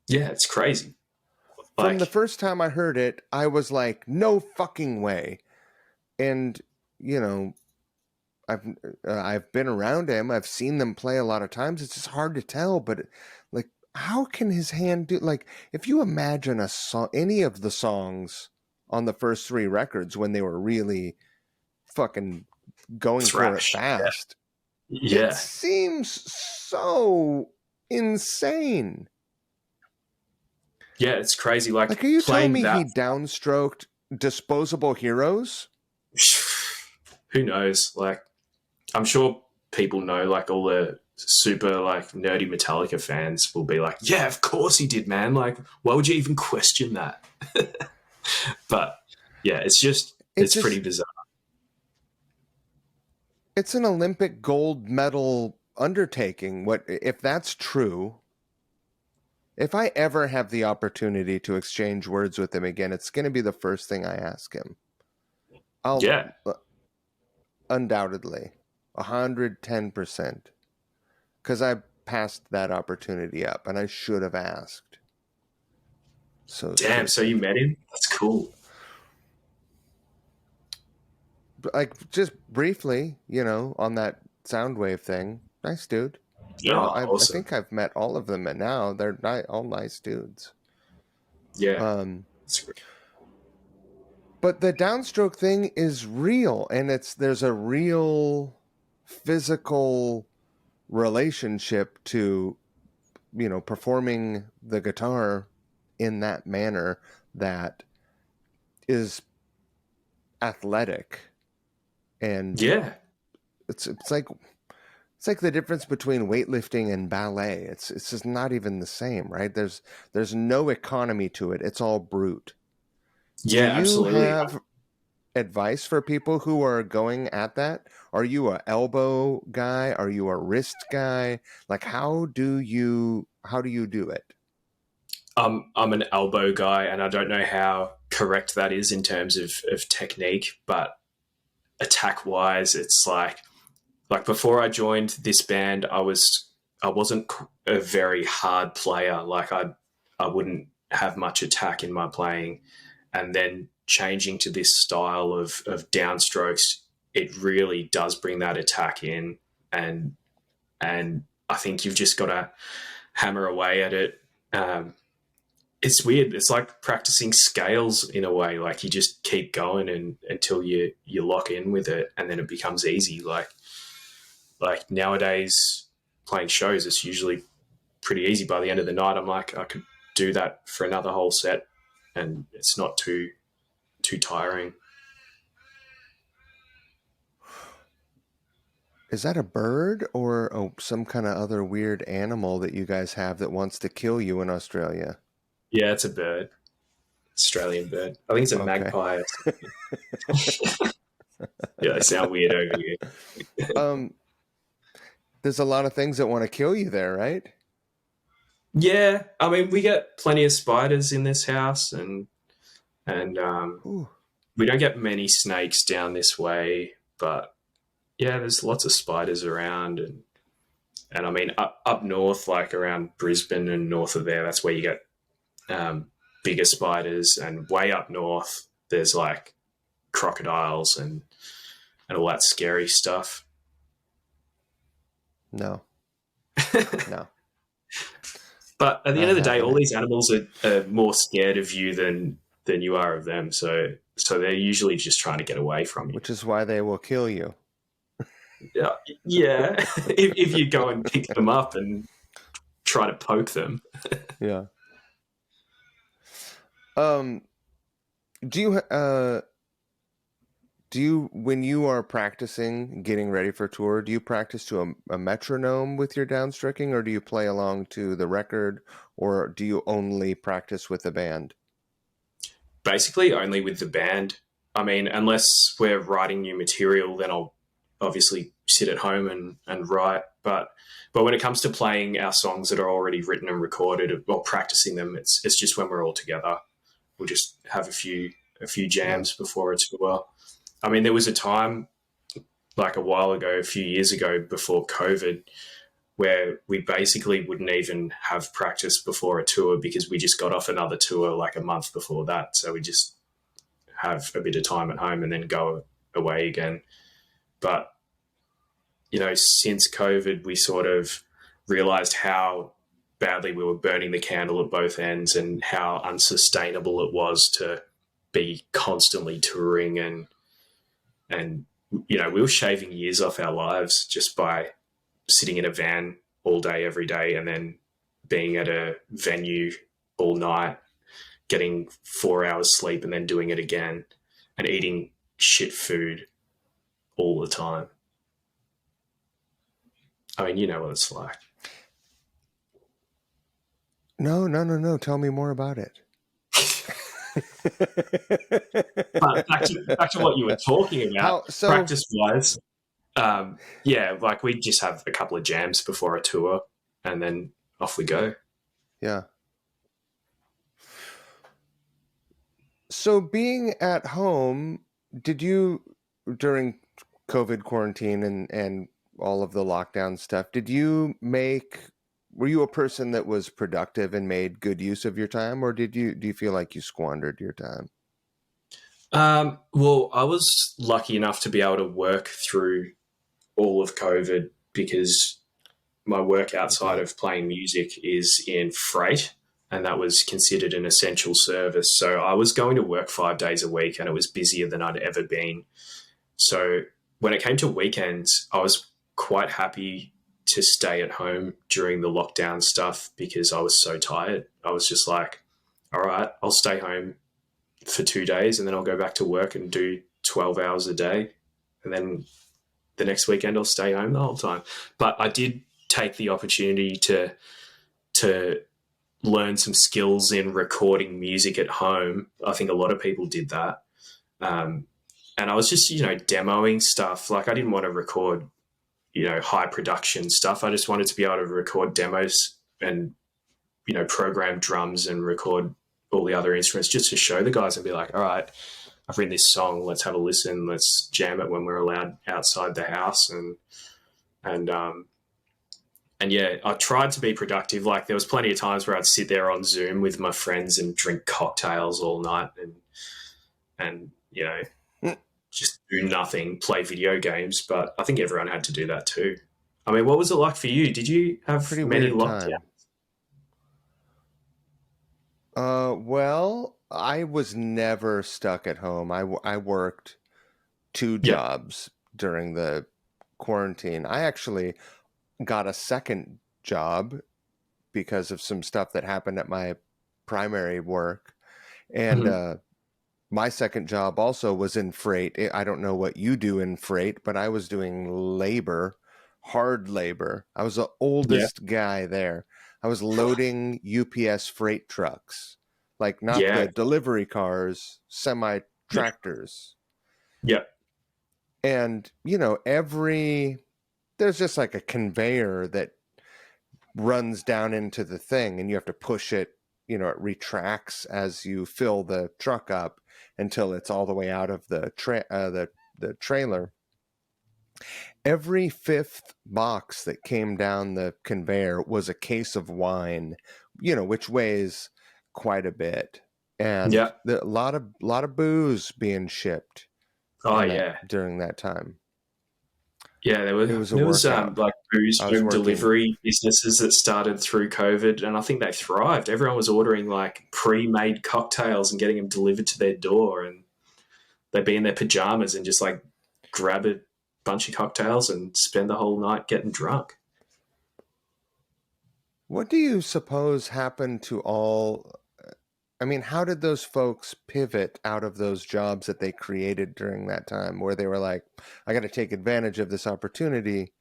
Yeah, it's crazy. From the first time I heard it, I was like, no fucking way. And, I've been around him. I've seen them play a lot of times. It's just hard to tell, but like, how can his hand do, like, if you imagine a song, any of the songs on the first 3 records when they were really fucking going for it fast, it seems so insane. Yeah, it's crazy. Like, are you telling me he downstroked Disposable Heroes? Who knows? Like, I'm sure people know, like all the super like nerdy Metallica fans will be like, yeah, of course he did, man. Like, why would you even question that? But yeah, it's pretty bizarre. It's an Olympic gold medal undertaking. What if that's true? If I ever have the opportunity to exchange words with him again, it's going to be the first thing I ask him. Undoubtedly, 110%, because I passed that opportunity up, and I should have asked. So damn. So you met him? That's cool. Like, just briefly, on that Soundwave thing. Nice dude. Yeah, I think I've met all of them, and now they're all nice dudes. Yeah. But the downstroke thing is real, and there's a real physical relationship to, performing the guitar in that manner that is athletic. And it's like the difference between weightlifting and ballet. It's just not even the same, right? There's no economy to it. It's all brute. Yeah, absolutely. Do you have advice for people who are going at that? Are you a elbow guy? Are you a wrist guy? Like, how do you do it? I'm an elbow guy, and I don't know how correct that is in terms of technique, but attack wise, it's like before I joined this band, I wasn't a very hard player. Like, I wouldn't have much attack in my playing, and then changing to this style of downstrokes, it really does bring that attack in, and I think you've just got to hammer away at it. It's weird. It's like practicing scales in a way. Like, you just keep going until you lock in with it, and then it becomes easy. Like nowadays, playing shows, it's usually pretty easy. By the end of the night, I'm like, I could do that for another whole set, and it's not too tiring. Is that a bird or some kind of other weird animal that you guys have that wants to kill you in Australia? Yeah, it's a bird, Australian bird. I think it's a Okay. magpie or something. Yeah, they sound weird over here. Um, there's a lot of things that want to kill you there, right? Yeah, I mean, we get plenty of spiders in this house, and Ooh, we don't get many snakes down this way, but yeah, there's lots of spiders around, and I mean, up north, like around Brisbane and north of there, that's where you get bigger spiders, and way up north, there's like crocodiles and all that scary stuff. no, no, But at the end not of the day, having all it. these animals are more scared of you than you are of them. So they're usually just trying to get away from you. Which is why they will kill you. Yeah, yeah. If you go and pick them up and try to poke them. Yeah. Um, do you when you are practicing, getting ready for tour, do you practice to a metronome with your downstricking, or do you play along to the record, or do you only practice with the band? Basically, only with the band. I mean, unless we're writing new material, then I'll obviously sit at home and write. But when it comes to playing our songs that are already written and recorded or practicing them, it's just when we're all together. We'll just have a few Yeah. jams before a tour. I mean, there was a time like a while ago, a few years ago, before COVID, where we basically wouldn't even have practice before a tour because we just got off another tour like a month before that. So we just have a bit of time at home and then go away again. But, since COVID, we sort of realized how badly we were burning the candle at both ends and how unsustainable it was to be constantly touring and we were shaving years off our lives just by sitting in a van all day every day and then being at a venue all night, getting 4 hours sleep and then doing it again, and eating shit food all the time. I mean, you know what it's like. No, no, no, no. Tell me more about it. But back to what you were talking about, How so? practice wise. Yeah, like we just have a couple of jams before a tour, and then off we go. Yeah. So being at home, did you during COVID quarantine and all of the lockdown stuff, were you a person that was productive and made good use of your time, or do you feel like you squandered your time? Well, I was lucky enough to be able to work through all of COVID because my work outside Okay. of playing music is in freight, and that was considered an essential service. So I was going to work 5 days a week, and it was busier than I'd ever been. So when it came to weekends, I was quite happy to stay at home during the lockdown stuff because I was so tired. I was just like, all right, I'll stay home for 2 days and then I'll go back to work and do 12 hours a day. And then the next weekend I'll stay home the whole time. But I did take the opportunity to learn some skills in recording music at home. I think a lot of people did that. Um, and I was just, demoing stuff. Like I didn't want to record, high production stuff. I just wanted to be able to record demos and, program drums and record all the other instruments just to show the guys and be like, all right, I've written this song. Let's have a listen. Let's jam it when we're allowed outside the house. And and yeah, I tried to be productive. Like there was plenty of times where I'd sit there on Zoom with my friends and drink cocktails all night and just do nothing, play video games. But I think everyone had to do that too. I mean, what was it like for you? Did you have Pretty many weird lockdowns? time. Well, I was never stuck at home. I worked two Yeah. jobs during the quarantine. I actually got a second job because of some stuff that happened at my primary work. And Mm-hmm. my second job also was in freight. I don't know what you do in freight, but I was doing labor, hard labor. I was the Yeah. oldest guy there. I was loading UPS freight trucks, like not Yeah. the delivery cars, semi Yeah. tractors. Yeah. And, there's just like a conveyor that runs down into the thing and you have to push it, it retracts as you fill the truck up until it's all the way out of the trailer. Every fifth box that came down the conveyor was a case of wine, which weighs quite a bit, and Yeah. a lot of booze being shipped Oh yeah. during that time. Yeah, It was a there was workout. like booze I was home working. delivery businesses that started through COVID, and I think they thrived. Everyone was ordering like pre-made cocktails and getting them delivered to their door, and they'd be in their pajamas and just like grab a bunch of cocktails and spend the whole night getting drunk. What do you suppose happened to all? I mean, how did those folks pivot out of those jobs that they created during that time where they were like, I got to take advantage of this opportunity?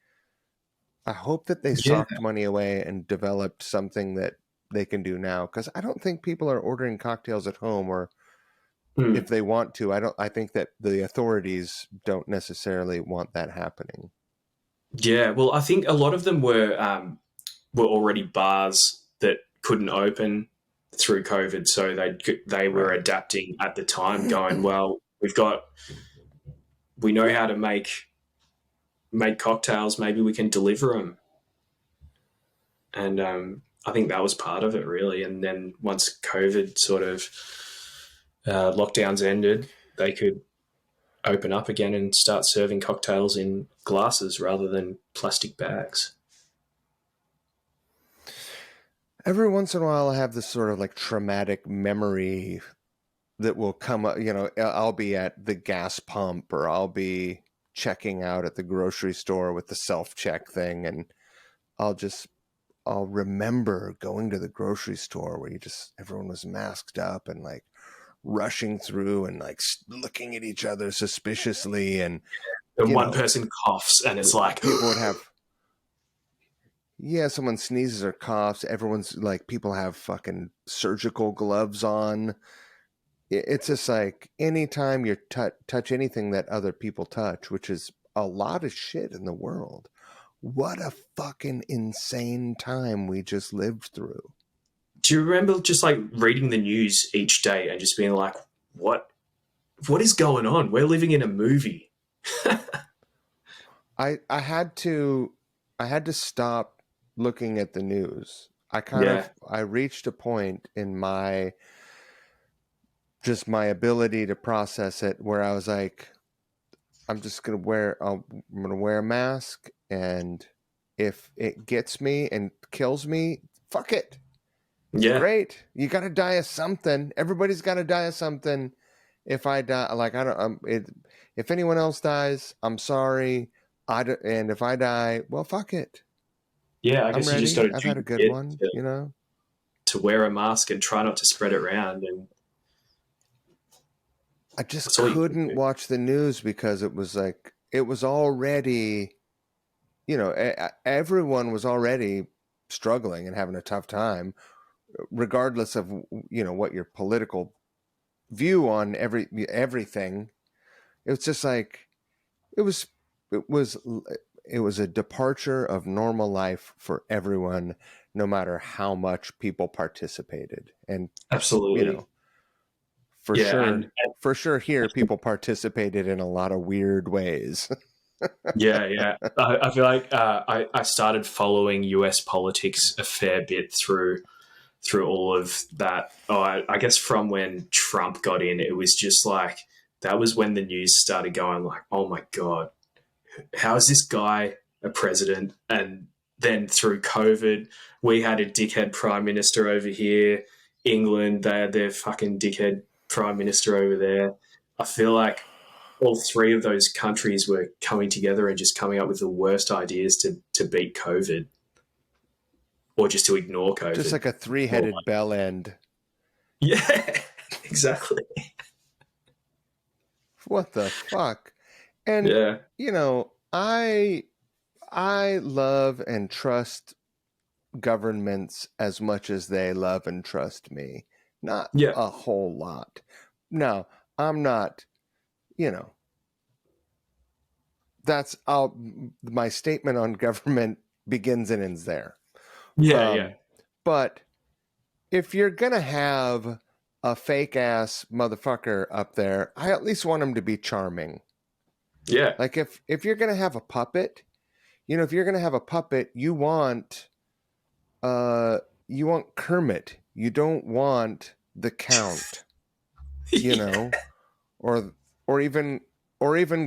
I hope that they Yeah. socked money away and developed something that they can do now, because I don't think people are ordering cocktails at home, or Mm. if they want to, I think that the authorities don't necessarily want that happening. Yeah. Well, I think a lot of them were already bars that couldn't open through COVID, so they were Right. adapting at the time, going, well, we know how to make cocktails. Maybe we can deliver them, and I think that was part of it, really. And then once COVID sort of lockdowns ended, they could open up again and start serving cocktails in glasses rather than plastic bags. Every once in a while, I have this sort of like traumatic memory that will come up. I'll be at the gas pump, or I'll be checking out at the grocery store with the self-check thing, and I'll remember going to the grocery store where everyone was masked up and like rushing through and like looking at each other suspiciously, and And you one know person coughs, and it's like, people would have, yeah, someone sneezes or coughs, everyone's like, people have fucking surgical gloves on. It's just like anytime you touch anything that other people touch, which is a lot of shit in the world. What a fucking insane time we just lived through. do you remember just like reading the news each day and just being like, what is going on? We're living in a movie. I had to stop looking at the news. Yeah. I reached a point in my ability to process it where I was like, I'm gonna wear a mask, and if it gets me and kills me, fuck it. Yeah. Great. You got to die of something. Everybody's got to die of something. If I die, like, I don't, if anyone else dies, I'm sorry. And if I die, well, fuck it. Yeah. I I'm guess you just got ready. to I've do had a your good bit one, to wear a mask and try not to spread it around. And I just that's all you can couldn't do. watch the news because it was already, everyone was already struggling and having a tough time, regardless of, what your political view on everything. It was just like, it was it was it was a departure of normal life for everyone, no matter how much people participated. And you Absolutely. know for Yeah. sure for sure here, people participated in a lot of weird ways. Yeah, yeah. I feel like I started following US politics a fair bit through all of that. Oh, I guess from when Trump got in, it was just like that was when the news started going like, oh my god, how is this guy a president? And then through COVID, we had a dickhead prime minister over here. England, they had their fucking dickhead prime minister over there. I feel like all three of those countries were coming together and just coming up with the worst ideas to beat COVID or just to ignore Just COVID. like a Or three-headed like, bell end. yeah, exactly. What the fuck? And Yeah. you know, I love and trust governments as much as they love and trust me. Not Yeah. a whole lot. No, I'm not, you know, my statement on government begins and ends there. Yeah. Yeah. Um, but if you're going to have a fake ass motherfucker up there, I at least want him to be charming. Yeah. Like if you're going to have a puppet, if you're going to have a puppet, you want Kermit. You don't want the Count, Yeah. or or even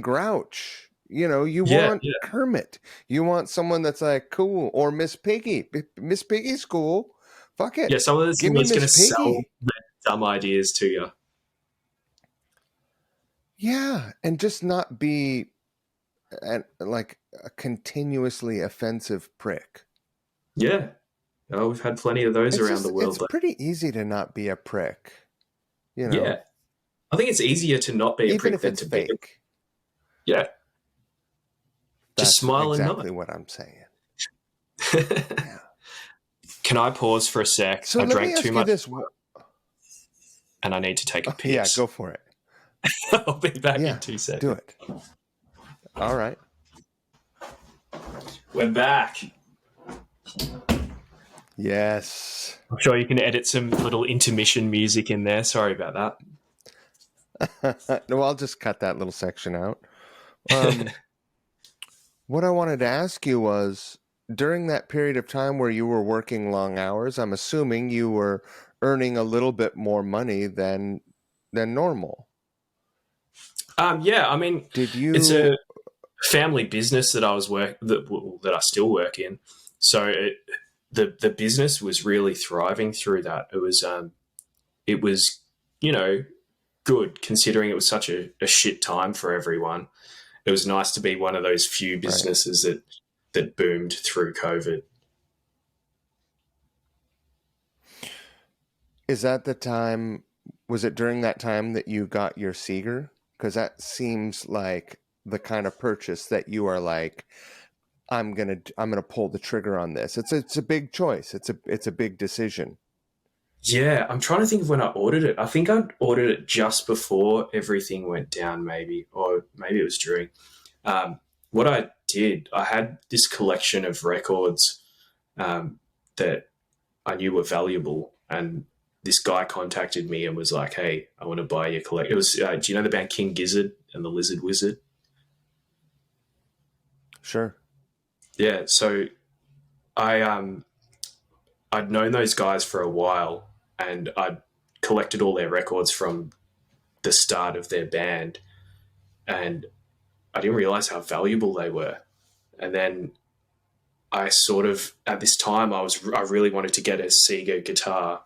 Grouch. You Yeah. want Yeah. Kermit. You want someone that's like cool, or Miss Piggy. Miss Piggy's cool. Fuck Yeah. it. Someone that's, Give me that's going Miss to sell Piggy. their dumb ideas to you. Yeah, and just not be like a continuously offensive prick. Yeah. Oh, we've had plenty of those around the It's world. pretty easy to not be a prick, Yeah. I think it's easier to not be a even prick if than it's to be. fake. Yeah. Just That's smile and exactly nod. what I'm saying. Yeah. Can I pause for a sec? So I let me drank too ask you much this. and I need to take a Yeah, piss. go for it. I'll be back Yeah, in 2 seconds. do it. All right. We're back. Yes. I'm sure you can edit some little intermission music in there. Sorry about that. No, I'll just cut that little section out. What I wanted to ask you was, during that period of time where you were working long hours, I'm assuming you were earning a little bit more money than normal. Yeah, I mean, Did it's a you? family business that that I still work in. So the business was really thriving through that. It was good considering it was such a shit time for everyone. It was nice to be one of those few Right. businesses that boomed through COVID. Is that the time? Was it during that time that you got your Seeger? Because that seems like the kind of purchase that you are like, I'm gonna pull the trigger on this. It's a big choice. It's a big decision. Yeah, I'm trying to think of when I ordered it. I think I ordered it just before everything went down, maybe, or maybe it was during. What I did, I had this collection of records that I knew were valuable, and this guy contacted me and was like, "Hey, I want to buy your collection." It was, do you know the band King Gizzard and the Lizard Wizard? Sure. Yeah, so I I'd known those guys for a while, and I'd collected all their records from the start of their band, and I didn't realize how valuable they were. And then I sort of, at this time, I really wanted to get a Sega guitar,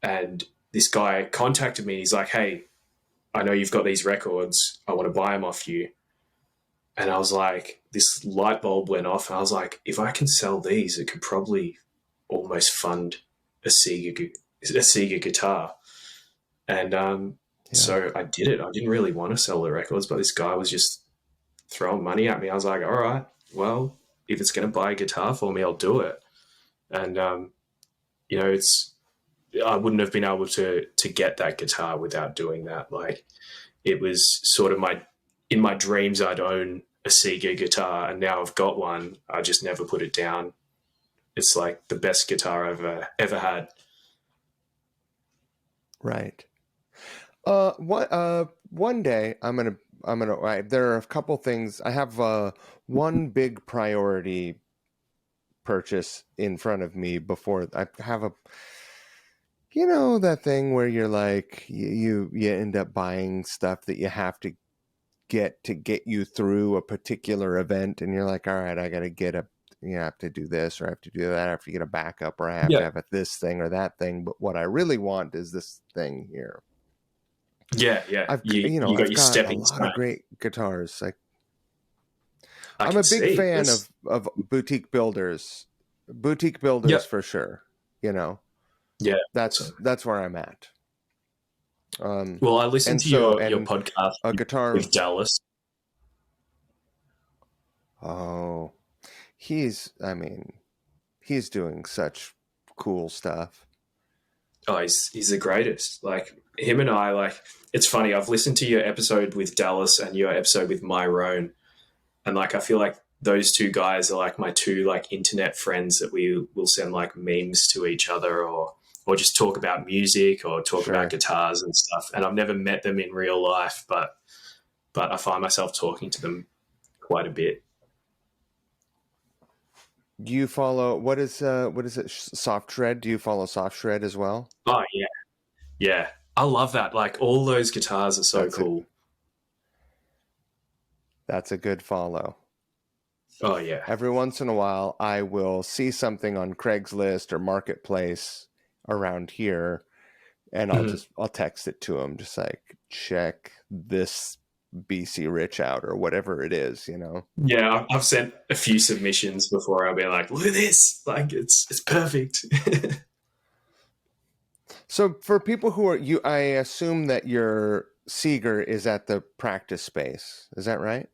and this guy contacted me. He's like, "Hey, I know you've got these records. I want to buy them off you." And I was like, this light bulb went off, and I was like, if I can sell these, it could probably almost fund a Sega guitar. And so I did it. I didn't really want to sell the records, but this guy was just throwing money at me. I was like, all right, well, if it's going to buy a guitar for me, I'll do it. And I wouldn't have been able to get that guitar without doing that. Like, it was sort of in my dreams, I'd own a Sega guitar, and now I've got one. I just never put it down. It's like the best guitar I've ever had. Right. One day there are a couple things. I have one big priority purchase in front of me before I have that thing where you're like, you end up buying stuff that you have to get you through a particular event, and you're like, all right, I gotta have to do this, or I have to do that, I have to get a backup, or I have to Yeah, have this thing or that thing, but what I really want is this thing here. yeah. I've You I've got your got a stepping lot stone. of great guitars. Like, I I'm can a big see fan this. of boutique builders Yep. for sure. Yeah. That's Awesome. that's where I'm at. Well, I listened And to so, your and podcast a guitar. with Dallas. Oh, I mean, he's doing such cool stuff. Oh, he's the greatest. Like him and I, like it's funny. I've listened to your episode with Dallas and your episode with Myron, and like I feel like those two guys are like my two like internet friends that we will send like memes to each other or just talk about music or talk about Sure. guitars and stuff. And I've never met them in real life, but I find myself talking to them quite a bit. Do you follow what is it? Soft Shred? Do you follow Soft Shred as well? Oh yeah, yeah. I love that. Like all those guitars are so That's a cool. that's a good follow. Oh yeah. Every once in a while, I will see something on Craigslist or Marketplace around here, and Mhm. I'll text it to him, just like check this BC Rich out or whatever it is, you know. Yeah, I've sent a few submissions before. I'll be like, "Look at this! Like, it's perfect." So for people who are you, I assume that your Seeger is at the practice space. Is that right?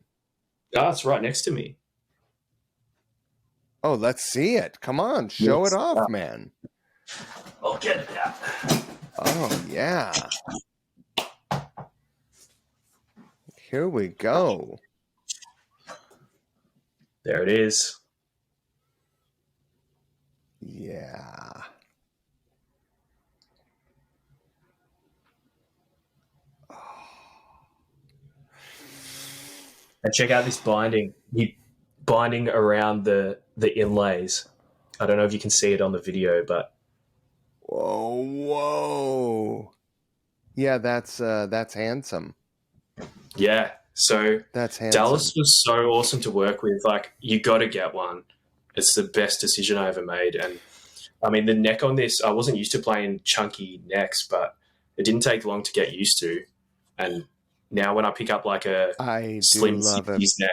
Ah, it's right next to me. Oh, let's see it. Come on, show it Yes, off, man. I'll get it out. Oh yeah. Here we go. There it is. Yeah. And check out this binding. He binding around the inlays. I don't know if you can see it on the video, but Whoa, whoa. Yeah, that's handsome. yeah. So That's Dallas handsome. was so awesome to work with. Like, you got to get one. It's the best decision I ever made. And I mean, the neck on this, I wasn't used to playing chunky necks, but it didn't take long to get used to. And now when I pick up like a I do slim love it. 60s neck,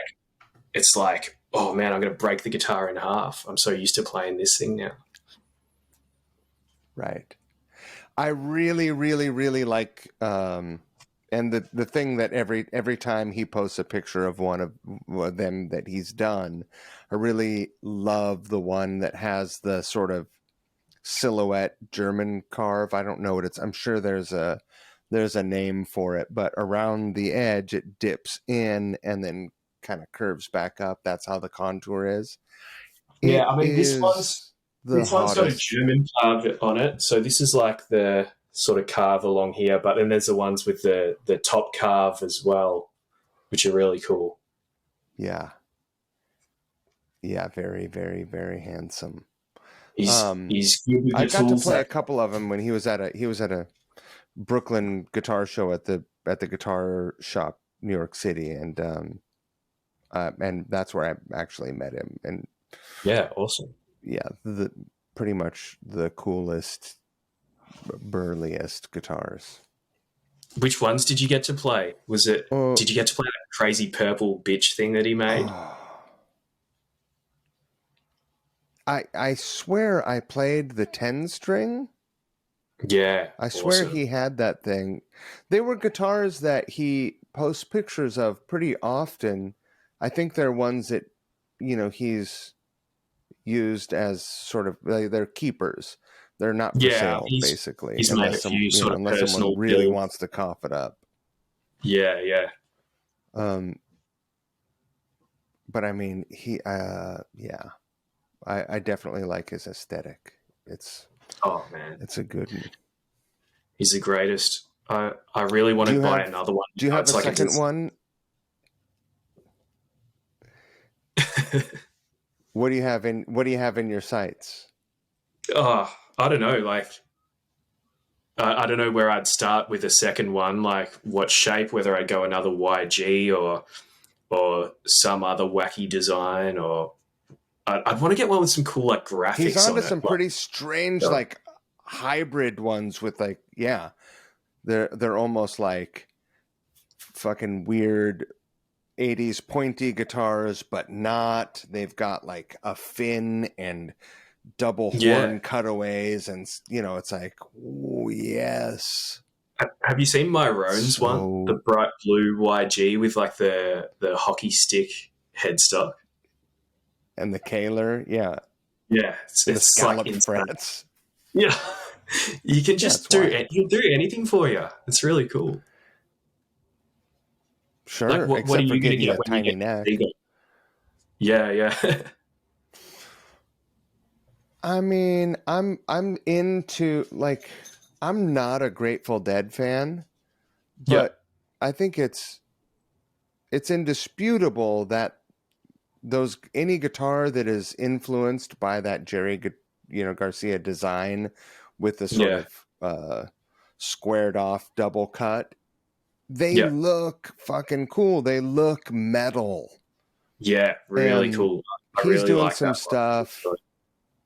it's like, oh man, I'm going to break the guitar in half. I'm so used to playing this thing now. Right. I really, really, really like and the thing that every time he posts a picture of one of them that he's done, I really love the one that has the sort of silhouette German carve. I don't know what it's. I'm sure there's a name for it, but around the edge it dips in and then kind of curves back up. That's how the contour is. Yeah, It I mean, is the this one's got a hottest. German carve on it. So this is like the sort of carve along here, but then there's the ones with the top carve as well, which are really cool. Yeah. Yeah, very, very, very handsome. He's good with I the got to tools play a that couple of them when he was at a Brooklyn guitar show at the guitar shop, New York City, and that's where I actually met him. And yeah, awesome. yeah, the pretty much the coolest, burliest guitars. Which ones did you get to play? Oh, Did you get to play that crazy purple bitch thing that he made? oh. I swear I played the 10 string. Yeah, I swear awesome. he had that thing. They were guitars that he posts pictures of pretty often. I think they're ones that, he's used as sort of they're keepers. They're not for Yeah, sale, basically, he's made a few sort of unless someone personal really builds. wants to cough it up. Yeah, yeah. Um, but I mean, yeah, I definitely like his aesthetic. It's Oh man, it's a good one. he's the greatest. I really want Do to you buy have another one. do you have It's a like a second one? What do you have in your sights? oh, I don't know. Like I don't know where I'd start with a second one. Like what shape? Whether I'd go another YG or some other wacky design, or I'd want to get one with some cool like He's graphics onto on it. some pretty strange Like, like hybrid ones with like yeah, they're almost like fucking weird 80s pointy guitars, but not. They've got like a fin and double yeah, horn cutaways, and it's like, oh, yes. Have you seen Myrone's one, the So bright blue YG with like the hockey stick headstock? and the Kaler, yeah, Yeah, and the it's like scalloped insane. frets. Yeah, you can Yeah, just it's do wild. it. He'll do anything for you. It's really cool. Like, Sure, what are except for you going give to you get a when you tiny get neck. bigger? Yeah, yeah, I mean, I'm into like I'm not a Grateful Dead fan, yeah, but I think it's indisputable that those any guitar that is influenced by that Garcia design with the sort yeah, of squared off double cut, they yeah, look fucking cool. They look metal. yeah. Really And cool. I he's really doing like some that one. stuff.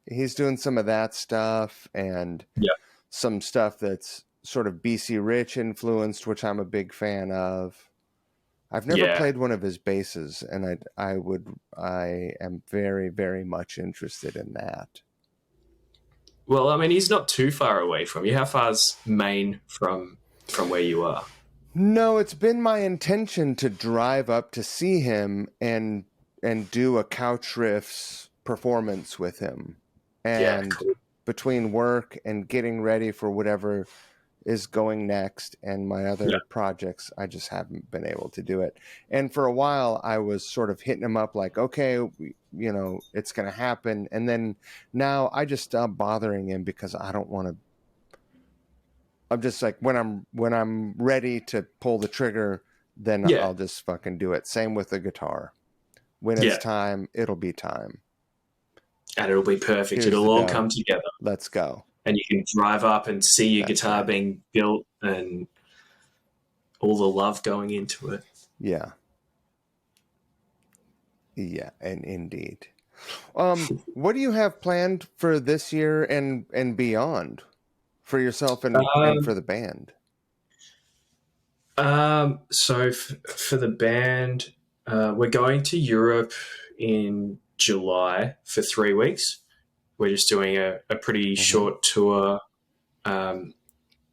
He's doing some of that stuff and Yeah, some stuff that's sort of BC Rich influenced, which I'm a big fan of. I've never yeah. played one of his basses, and I am very, very much interested in that. Well, I mean, he's not too far away from you. How far's Maine from where you are? No, it's been my intention to drive up to see him and do a Couch Riffs performance with him. Yeah, And cool. between work and getting ready for whatever is going next and my Yeah, other projects, I just haven't been able to do it. And for a while, I was sort of hitting him up like, okay, it's going to happen. And then now I just stop bothering him because I don't want to. I'm just like when I'm ready to pull the trigger, then yeah, I'll just fucking do it. Same with the guitar. When it's yeah. time, it'll be time. And it'll be perfect. Here's the It'll all come dough. together, Let's go. and you can drive up and see your That's guitar right. being built and all the love going into it. Yeah. Yeah, and indeed. What do you have planned for this year and beyond for yourself and Um, for the band? for the band, we're going to Europe in July for 3 weeks. We're just doing a pretty Hmm. short tour um,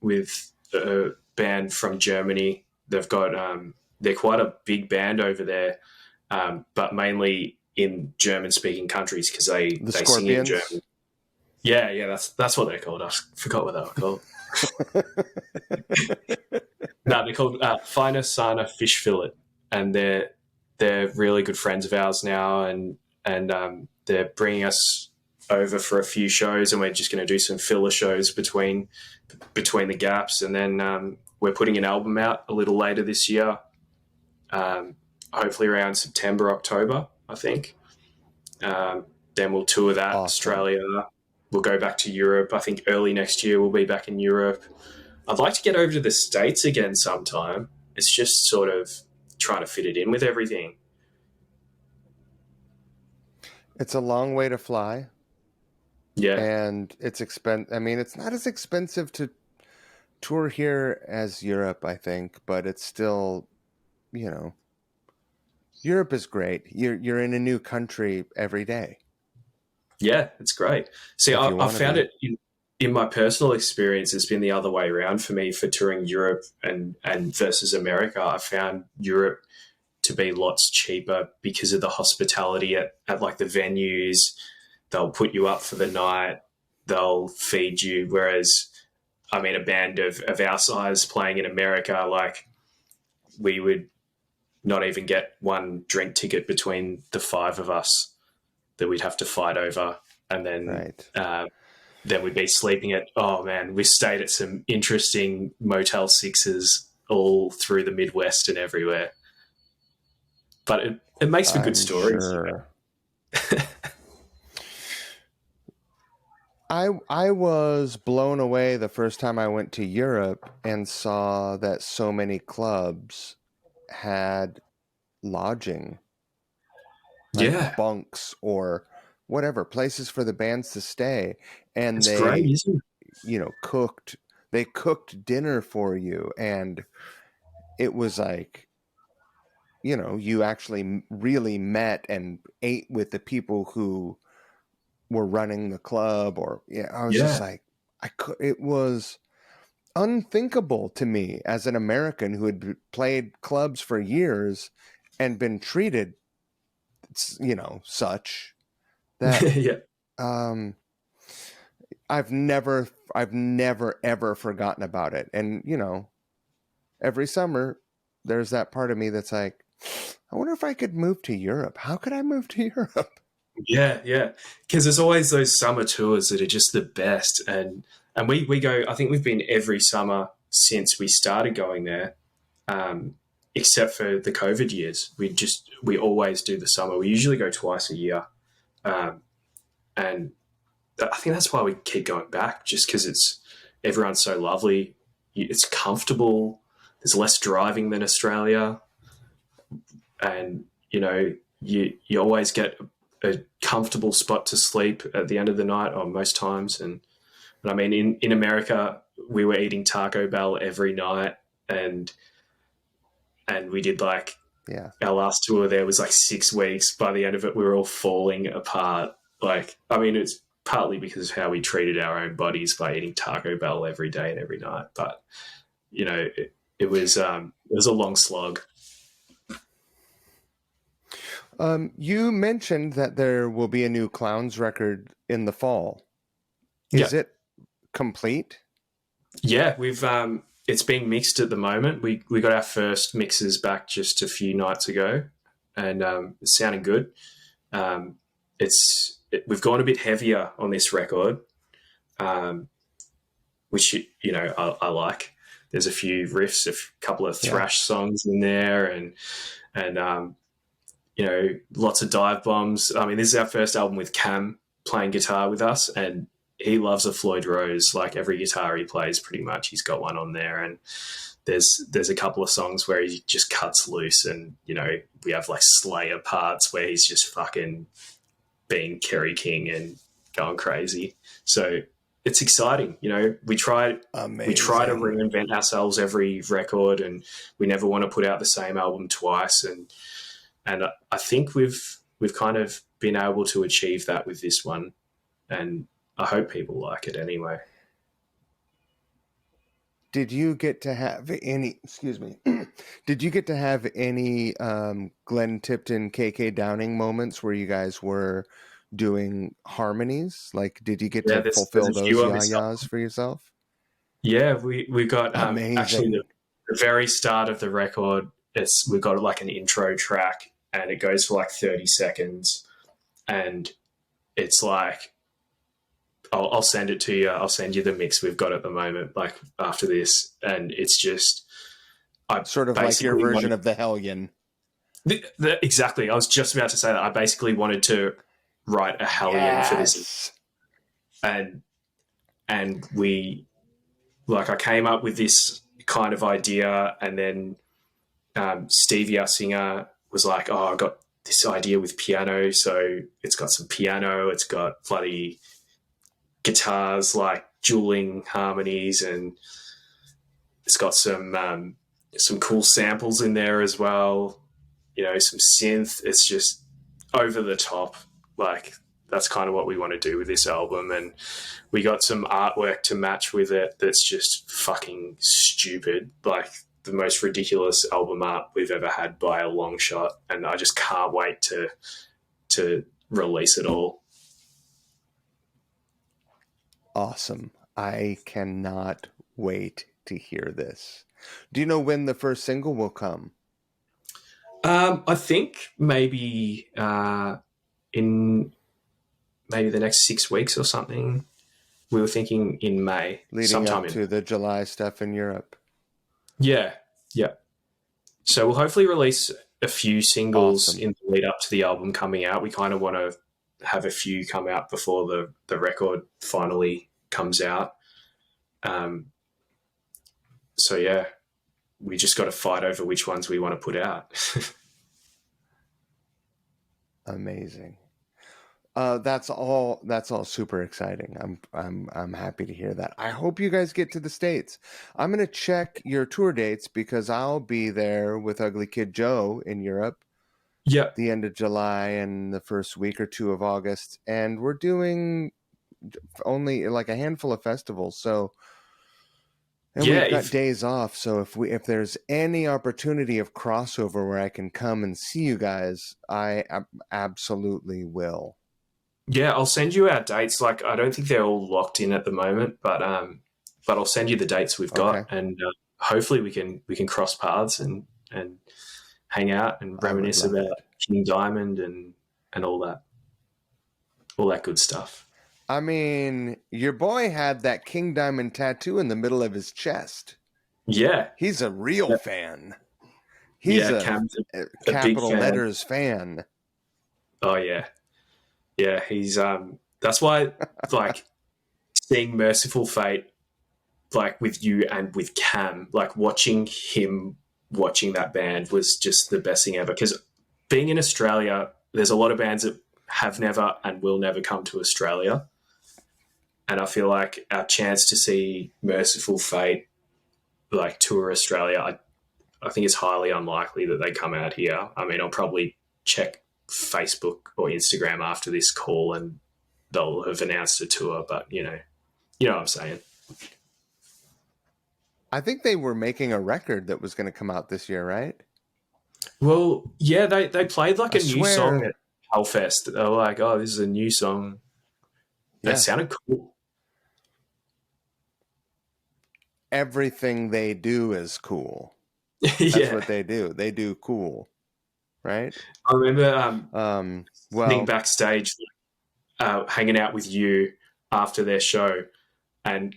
with a band from Germany. They're quite a big band over there, but mainly in German speaking countries because The they sing in German. Scorpions. Yeah, yeah, that's what they're called. I forgot what they were called. No, they're called Feine Sahne Fish Fillet, and they're really good friends of ours now, and they're bringing us over for a few shows, and we're just going to do some filler shows between the gaps, and then we're putting an album out a little later this year, um, hopefully around September, October, I think. Then we'll tour that Awesome. Australia. We'll go back to Europe. I think early next year we'll be back in Europe. I'd like to get over to the States again sometime. It's just sort of trying to fit it in with everything. It's a long way to fly, Yeah. and it's I mean, it's not as expensive to tour here as Europe, I think, but it's still, you know, Europe is great. You're in a new country every day Yeah, it's great. See, if you I want to found be. it in my personal experience, it's been the other way around for me for touring Europe and versus America. I found Europe to be lots cheaper because of the hospitality at like the venues. They'll put you up for the night, they'll feed you. Whereas, I mean, a band of our size playing in America, like we would not even get one drink ticket between the five of us that we'd have to fight over. And Right. then we'd be sleeping at, oh man, we stayed at some interesting Motel Sixes all through the Midwest and everywhere. But it makes for good I'm stories. sure. I was blown away the first time I went to Europe and saw that so many clubs had lodging, like Yeah, bunks or whatever, places for the bands to stay. And it's great, they, isn't it? cooked, they cooked dinner for you. And it was like, you actually really met and ate with the people who were running the club or, yeah, I was just Yeah, like, it was unthinkable to me as an American who had played clubs for years and been treated, such that Yeah. I've never ever forgotten about it. And, every summer there's that part of me that's like, I wonder if I could move to Europe. How could I move to Europe? Yeah, yeah. Because there's always those summer tours that are just the best, and we go. I think we've been every summer since we started going there, except for the COVID years. We always do the summer. We usually go twice a year, and I think that's why we keep going back, just because everyone's so lovely. It's comfortable. There's less driving than Australia, and you always get a comfortable spot to sleep at the end of the night, or most times. And I mean, in America, we were eating Taco Bell every night, and we did our last tour there was 6 weeks. By the end of it, we were all falling apart. I mean, it's partly because of how we treated our own bodies by eating Taco Bell every day and every night. But it was a long slog. You mentioned that there will be a new Clowns record in the fall. Is it complete? Yeah, we've it's being mixed at the moment. We got our first mixes back just a few nights ago, and it's sounding good. We've gone a bit heavier on this record, which I like. There's a few riffs, a couple of thrash songs in there, and lots of dive bombs. I mean, this is our first album with Cam playing guitar with us, and he loves a Floyd Rose. Every guitar he plays, pretty much, he's got one on there. And there's a couple of songs where he just cuts loose, and we have Slayer parts where he's just fucking being Kerry King and going crazy. So it's exciting. We try to reinvent ourselves every record, and we never want to put out the same album twice. And I think we've kind of been able to achieve that with this one, and I hope people like it anyway. Did you get to have any? Excuse me. Did you get to have any Glenn Tipton, KK Downing moments where you guys were doing harmonies? Did you get to fulfill those yayas for yourself? Yeah, we got Amazing. Actually the very start of the record. We've got an intro track, and it goes for 30 seconds, and it's I'll send it to you. I'll send you the mix we've got at the moment, after this, and it's just sort of like your version of the Hellion. Exactly. I was just about to say that. I basically wanted to write a Hellion for this, and we I came up with this kind of idea, and then Stevie, our singer, was like, "Oh, I got this idea with piano, so it's got some piano, it's got bloody guitars, dueling harmonies, and it's got some cool samples in there as well, some synth. It's just over the top. That's kind of what we want to do with this album, and we got some artwork to match with it that's just fucking stupid, the most ridiculous album art we've ever had by a long shot, and I just can't wait to release it all. Awesome. I cannot wait to hear this. Do you know when the first single will come? I think maybe in maybe the next 6 weeks or something. We were thinking in May. Leading up to the July stuff in Europe. Yeah. So we'll hopefully release a few singles in the lead up to the album coming out. We kind of want to have a few come out before the record finally comes out. So yeah, we just got to fight over which ones we want to put out. Amazing. That's all super exciting. I'm happy to hear that. I hope you guys get to the States. I'm going to check your tour dates because I'll be there with Ugly Kid Joe in Europe. Yeah. The end of July and the first week or two of August. And we're doing only a handful of festivals. So And we've got days off, so if there's any opportunity of crossover where I can come and see you guys, I absolutely will. Yeah, I'll send you our dates. Like, I don't think they're all locked in at the moment, but I'll send you the dates we've got, and hopefully we can cross paths and hang out and reminisce about King Diamond and all that good stuff. I mean, your boy had that King Diamond tattoo in the middle of his chest. Yeah. He's a real fan. He's a capital letters fan. Oh, yeah. Yeah, he's that's why, like, seeing Merciful Fate, like, with you and with Cam, like, watching that band was just the best thing ever. Because being in Australia, there's a lot of bands that have never and will never come to Australia. And I feel like our chance to see Merciful Fate, like, tour Australia, I think it's highly unlikely that they come out here. I mean, I'll probably check Facebook or Instagram after this call and they'll have announced a tour, but you know what I'm saying. I think they were making a record that was going to come out this year, right? Well, yeah, they played like a new song at Hellfest. They were like, "Oh, this is a new song." That sounded cool. Everything they do is cool. That's what they do. They do cool, right? I remember being backstage, hanging out with you after their show, and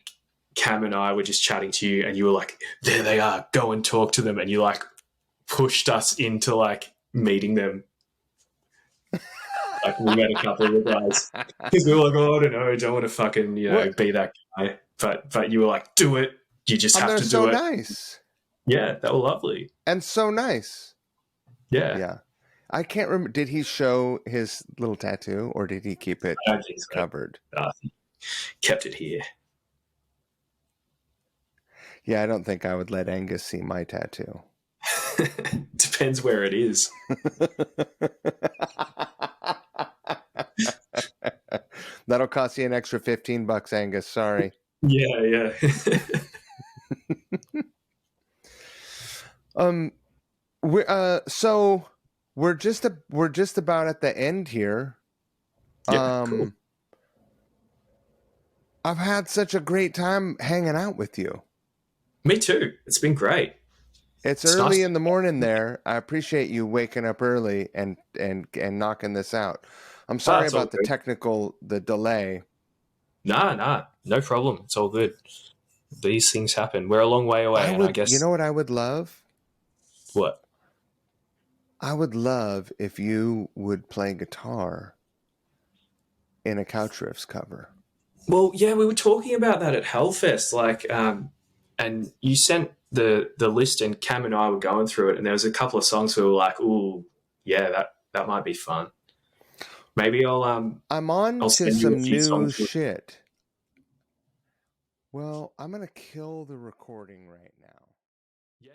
Cam and I were just chatting to you, and you were like, "There they are, go and talk to them," and you like pushed us into like meeting them. Like, we met a couple of the guys because we were like, "Oh, I don't want to fucking be that guy," but you were like, "Do it. You just have to do it." Nice. Yeah, they were lovely and so nice. Yeah. I can't remember. Did he show his little tattoo, or did he keep it covered? Kept it here. Yeah, I don't think I would let Angus see my tattoo. Depends where it is. That'll cost you an extra $15, Angus. Sorry. Yeah. So we're just about at the end here. Cool. I've had such a great time hanging out with you. Me too. It's been great. It's early nice in the morning there. I appreciate you waking up early and knocking this out. I'm sorry about the delay. Nah, no problem. It's all good. These things happen. We're a long way away, I guess. You know what I would love? What? I would love if you would play guitar in a Couch Riffs cover. Well, yeah, we were talking about that at Hellfest, like, and you sent the list, and Cam and I were going through it, and there was a couple of songs we were like, "Ooh, yeah, that might be fun." Maybe I'm on to some new shit. Well, I'm gonna kill the recording right now. Yeah.